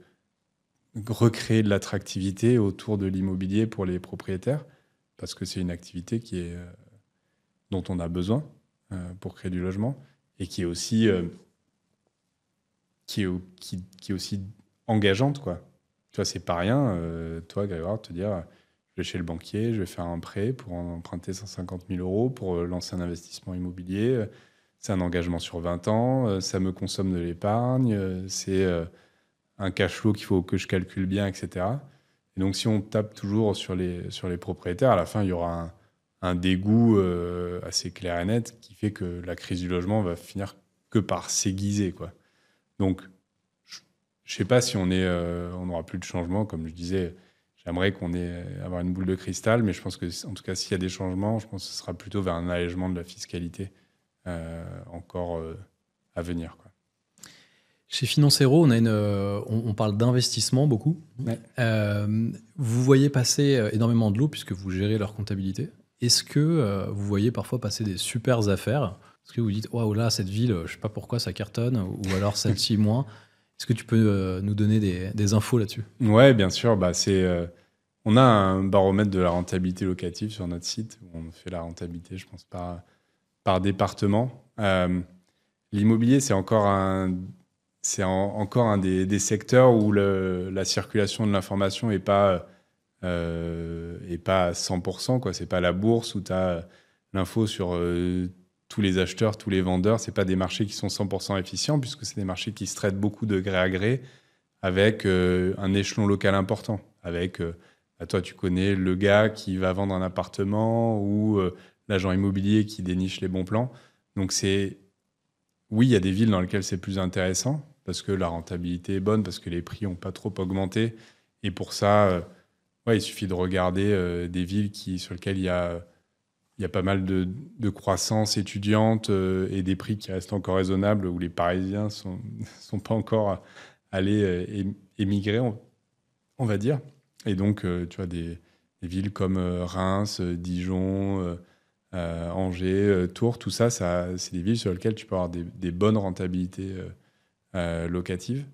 recréer de l'attractivité autour de l'immobilier pour les propriétaires, parce que c'est une activité dont on a besoin pour créer du logement, et qui est aussi, qui est aussi engageante, quoi. Tu vois, c'est pas rien, toi, Grégoire, de te dire... Je vais chez le banquier, je vais faire un prêt pour emprunter 150 000 euros pour lancer un investissement immobilier. C'est un engagement sur 20 ans, ça me consomme de l'épargne, c'est un cash flow qu'il faut que je calcule bien, etc. Et donc, si on tape toujours sur les propriétaires, à la fin, il y aura un dégoût assez clair et net qui fait que la crise du logement va finir que par s'aiguiser, quoi. Donc, je ne sais pas si on n'aura plus de changement, comme je disais. J'aimerais avoir une boule de cristal, mais je pense que, en tout cas, s'il y a des changements, je pense que ce sera plutôt vers un allègement de la fiscalité encore à venir, quoi. Chez Financero, on parle d'investissement beaucoup. Ouais. Vous voyez passer énormément de lots puisque vous gérez leur comptabilité. Est-ce que vous voyez parfois passer des super affaires? Est-ce que vous dites, waouh, là, cette ville, je ne sais pas pourquoi ça cartonne, ou alors celle-ci moins? Est-ce que tu peux nous donner des infos là-dessus? Ouais, bien sûr. On a un baromètre de la rentabilité locative sur notre site, où on fait la rentabilité, je pense, par département. L'immobilier, c'est encore encore un des secteurs où la circulation de l'information n'est pas à 100%, quoi. C'est pas la bourse où tu as l'info sur tous les acheteurs, tous les vendeurs, ce n'est pas des marchés qui sont 100% efficients, puisque c'est des marchés qui se traitent beaucoup de gré à gré, avec un échelon local important. Avec, toi, tu connais le gars qui va vendre un appartement ou l'agent immobilier qui déniche les bons plans. Donc, oui, il y a des villes dans lesquelles c'est plus intéressant, parce que la rentabilité est bonne, parce que les prix n'ont pas trop augmenté. Et pour ça, il suffit de regarder des villes sur lesquelles il y a pas mal de croissance étudiante et des prix qui restent encore raisonnables, où les Parisiens sont pas encore allés émigrer, on va dire. Et donc, tu vois, des villes comme Reims, Dijon, Angers, Tours, tout ça, c'est des villes sur lesquelles tu peux avoir des bonnes rentabilités locatives.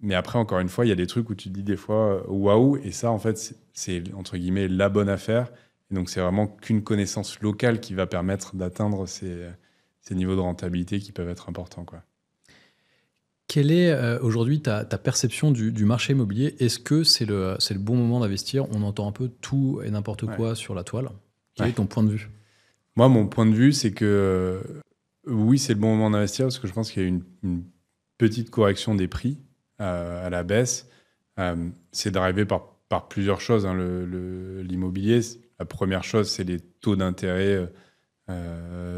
Mais après, encore une fois, il y a des trucs où tu te dis des fois waouh, et ça, en fait, c'est entre guillemets la bonne affaire. Et donc, c'est vraiment qu'une connaissance locale qui va permettre d'atteindre ces niveaux de rentabilité qui peuvent être importants, quoi. Quelle est aujourd'hui ta perception du marché immobilier? Est-ce que c'est le bon moment d'investir? On entend un peu tout et n'importe quoi sur la toile. Quel est ton point de vue? Moi, mon point de vue, c'est que oui, c'est le bon moment d'investir parce que je pense qu'il y a une petite correction des prix à la baisse. C'est d'arriver par plusieurs choses, hein, l'immobilier. La première chose, c'est les taux d'intérêt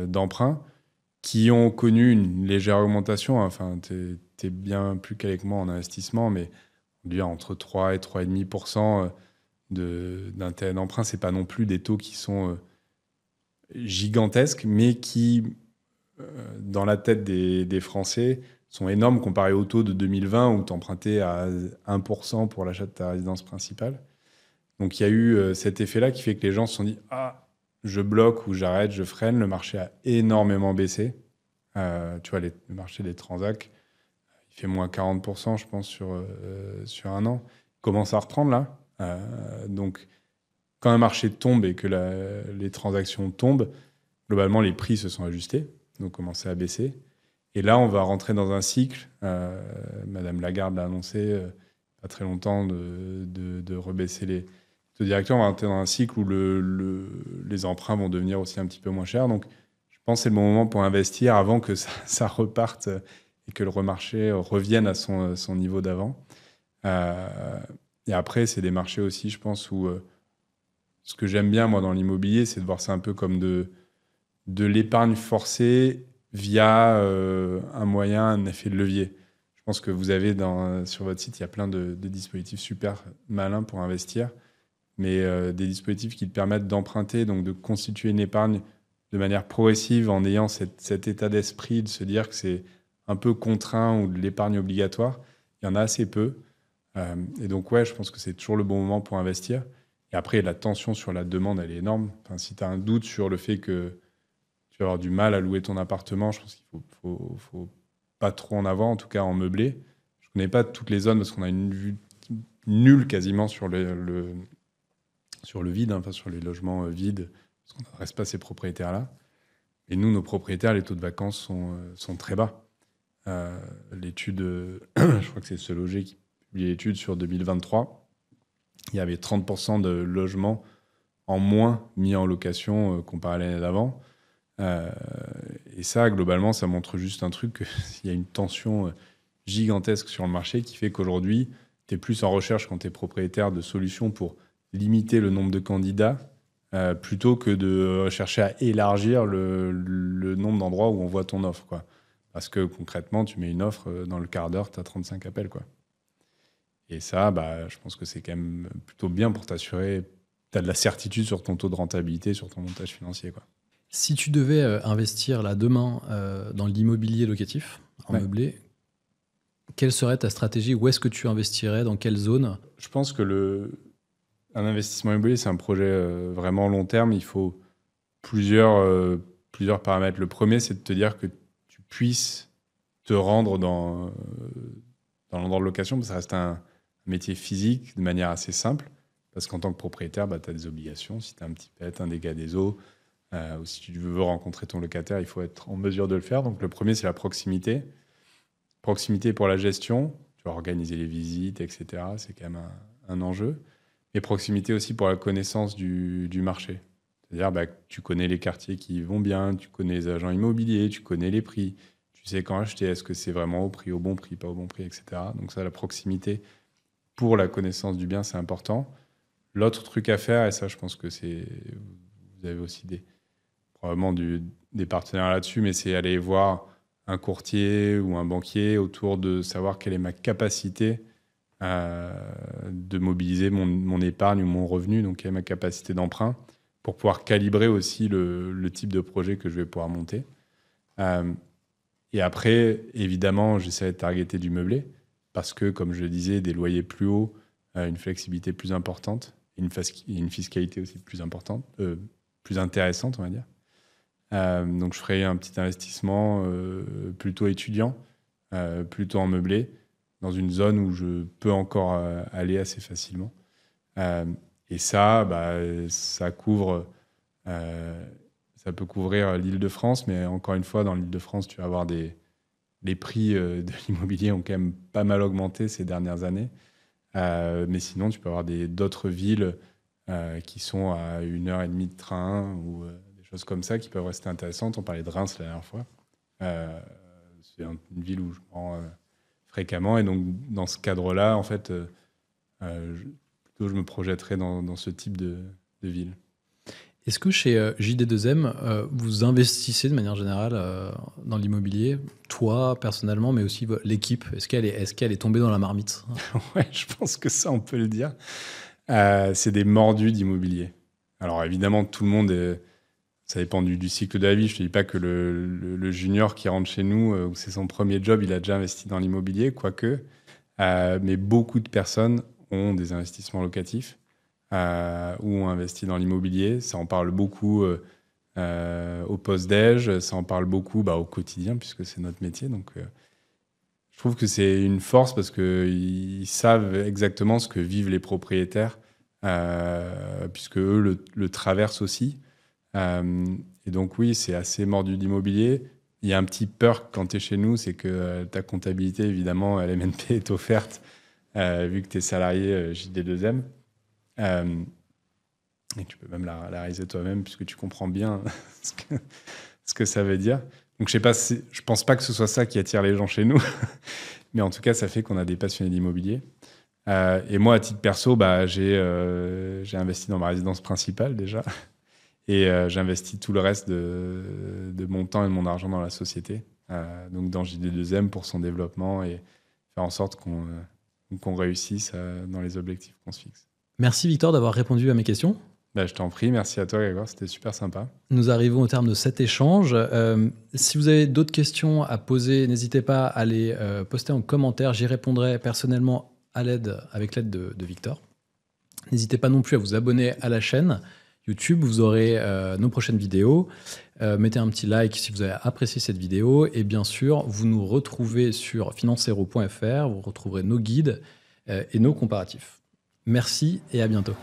d'emprunt qui ont connu une légère augmentation. Enfin, tu es bien plus calé que moi en investissement, mais on dit entre 3 et 3,5% d'intérêt d'emprunt. Ce n'est pas non plus des taux qui sont gigantesques, mais qui, dans la tête des Français, sont énormes comparés au taux de 2020 où tu empruntais à 1% pour l'achat de ta résidence principale. Donc il y a eu cet effet-là qui fait que les gens se sont dit « Ah, je bloque ou j'arrête, je freine ». Le marché a énormément baissé. Tu vois, le marché des transacts, il fait moins 40%, je pense, sur un an. Il commence à reprendre là. Donc, quand un marché tombe et que les transactions tombent, globalement, les prix se sont ajustés, donc commencé à baisser. Et là, on va rentrer dans un cycle. Madame Lagarde l'a annoncé pas très longtemps de rebaisser les taux directeurs. On va rentrer dans un cycle où les emprunts vont devenir aussi un petit peu moins chers. Donc, je pense que c'est le bon moment pour investir avant que ça reparte et que le marché revienne à son niveau d'avant. Et après, c'est des marchés aussi, je pense, où ce que j'aime bien, moi, dans l'immobilier, c'est de voir ça un peu comme de l'épargne forcée via un moyen, un effet de levier. Je pense que vous avez sur votre site, il y a plein de dispositifs super malins pour investir, mais des dispositifs qui te permettent d'emprunter, donc de constituer une épargne de manière progressive en ayant cet état d'esprit de se dire que c'est un peu contraint ou de l'épargne obligatoire. Il y en a assez peu. Et donc, ouais, je pense que c'est toujours le bon moment pour investir. Et après, la tension sur la demande, elle est énorme. Enfin, si tu as un doute sur le fait que tu vas avoir du mal à louer ton appartement, je pense qu'il faut pas trop en avoir, en tout cas en meublé. Je connais pas toutes les zones parce qu'on a une vue nulle quasiment sur le vide, hein, enfin sur les logements vides, parce qu'on n'adresse pas ces propriétaires-là. Et nous, nos propriétaires, les taux de vacances sont très bas. L'étude, je crois que c'est Ce Loger qui publie l'étude sur 2023. Il y avait 30% de logements en moins mis en location comparé à l'année d'avant. Et ça, globalement, ça montre juste un truc, qu'il y a une tension gigantesque sur le marché qui fait qu'aujourd'hui, tu es plus en recherche quand tu es propriétaire de solutions pour limiter le nombre de candidats plutôt que de chercher à élargir le nombre d'endroits où on voit ton offre, quoi. Parce que concrètement, tu mets une offre, dans le quart d'heure, tu as 35 appels, quoi. Et ça, je pense que c'est quand même plutôt bien pour t'assurer, tu as de la certitude sur ton taux de rentabilité, sur ton montage financier, quoi. Si tu devais investir là demain dans l'immobilier locatif, en meublé, quelle serait ta stratégie? Où est-ce que tu investirais? Dans quelle zone? Je pense que un investissement immobilier, c'est un projet vraiment long terme. Il faut plusieurs paramètres. Le premier, c'est de te dire que tu puisses te rendre dans l'endroit de location, parce que ça reste un métier physique de manière assez simple, parce qu'en tant que propriétaire, tu as des obligations. Si tu as un petit pet, un dégât des eaux, ou si tu veux rencontrer ton locataire, il faut être en mesure de le faire. Donc le premier, c'est la proximité. Proximité pour la gestion, tu vas organiser les visites, etc. C'est quand même un enjeu. Et proximité aussi pour la connaissance du marché. C'est-à-dire que tu connais les quartiers qui vont bien, tu connais les agents immobiliers, tu connais les prix, tu sais quand acheter, est-ce que c'est vraiment au prix, au bon prix, pas au bon prix, etc. Donc ça, la proximité pour la connaissance du bien, c'est important. L'autre truc à faire, et ça je pense que vous avez aussi probablement des partenaires là-dessus, mais c'est aller voir un courtier ou un banquier autour de savoir quelle est ma capacité de mobiliser mon épargne ou mon revenu, donc quelle est ma capacité d'emprunt, pour pouvoir calibrer aussi le type de projet que je vais pouvoir monter. Et après, évidemment, j'essaie de targeter du meublé, parce que, comme je le disais, des loyers plus hauts, une flexibilité plus importante, une fiscalité aussi plus importante, plus intéressante, on va dire. Donc, je ferai un petit investissement plutôt étudiant, plutôt en meublé, dans une zone où je peux encore aller assez facilement. Et ça, ça couvre, ça peut couvrir l'Île-de-France, mais encore une fois, dans l'Île-de-France, tu vas avoir les prix de l'immobilier ont quand même pas mal augmenté ces dernières années. Mais sinon, tu peux avoir d'autres villes qui sont à 1h30 de train ou des choses comme ça qui peuvent rester intéressantes. On parlait de Reims la dernière fois. C'est une ville où je me rends fréquemment. Et donc, dans ce cadre-là, en fait, plutôt je me projetterais dans ce type de ville. Est-ce que chez JD2M, vous investissez de manière générale dans l'immobilier, toi personnellement, mais aussi l'équipe? Est-ce qu'elle est tombée dans la marmite? Ouais, je pense que ça, on peut le dire. C'est des mordus d'immobilier. Alors évidemment, tout le monde, ça dépend du cycle de la vie. Je ne te dis pas que le junior qui rentre chez nous, où c'est son premier job, il a déjà investi dans l'immobilier, quoique. Mais beaucoup de personnes ont des investissements locatifs. Ou ont investi dans l'immobilier. Ça en parle beaucoup au post-déj, ça en parle beaucoup au quotidien, puisque c'est notre métier. Donc, je trouve que c'est une force parce qu'ils savent exactement ce que vivent les propriétaires, puisque eux le traversent aussi. Et donc, oui, c'est assez mordu d'immobilier. Il y a un petit perk quand tu es chez nous, c'est que ta comptabilité, évidemment, LMNP est offerte, vu que tu es salarié JD2M. Et tu peux même la réaliser toi-même puisque tu comprends bien ce que ça veut dire. Donc je pense pas que ce soit ça qui attire les gens chez nous, mais en tout cas ça fait qu'on a des passionnés d'immobilier. Et moi à titre perso, j'ai investi dans ma résidence principale déjà, et j'investis tout le reste de mon temps et de mon argent dans la société, donc dans JD2M pour son développement et faire en sorte qu'on réussisse dans les objectifs qu'on se fixe. Merci Victor d'avoir répondu à mes questions. Je t'en prie, merci à toi Grégoire, c'était super sympa. Nous arrivons au terme de cet échange. Si vous avez d'autres questions à poser, n'hésitez pas à les poster en commentaire. J'y répondrai personnellement avec l'aide de Victor. N'hésitez pas non plus à vous abonner à la chaîne YouTube. Vous aurez nos prochaines vidéos. Mettez un petit like si vous avez apprécié cette vidéo. Et bien sûr, vous nous retrouvez sur financero.fr. Vous retrouverez nos guides et nos comparatifs. Merci et à bientôt.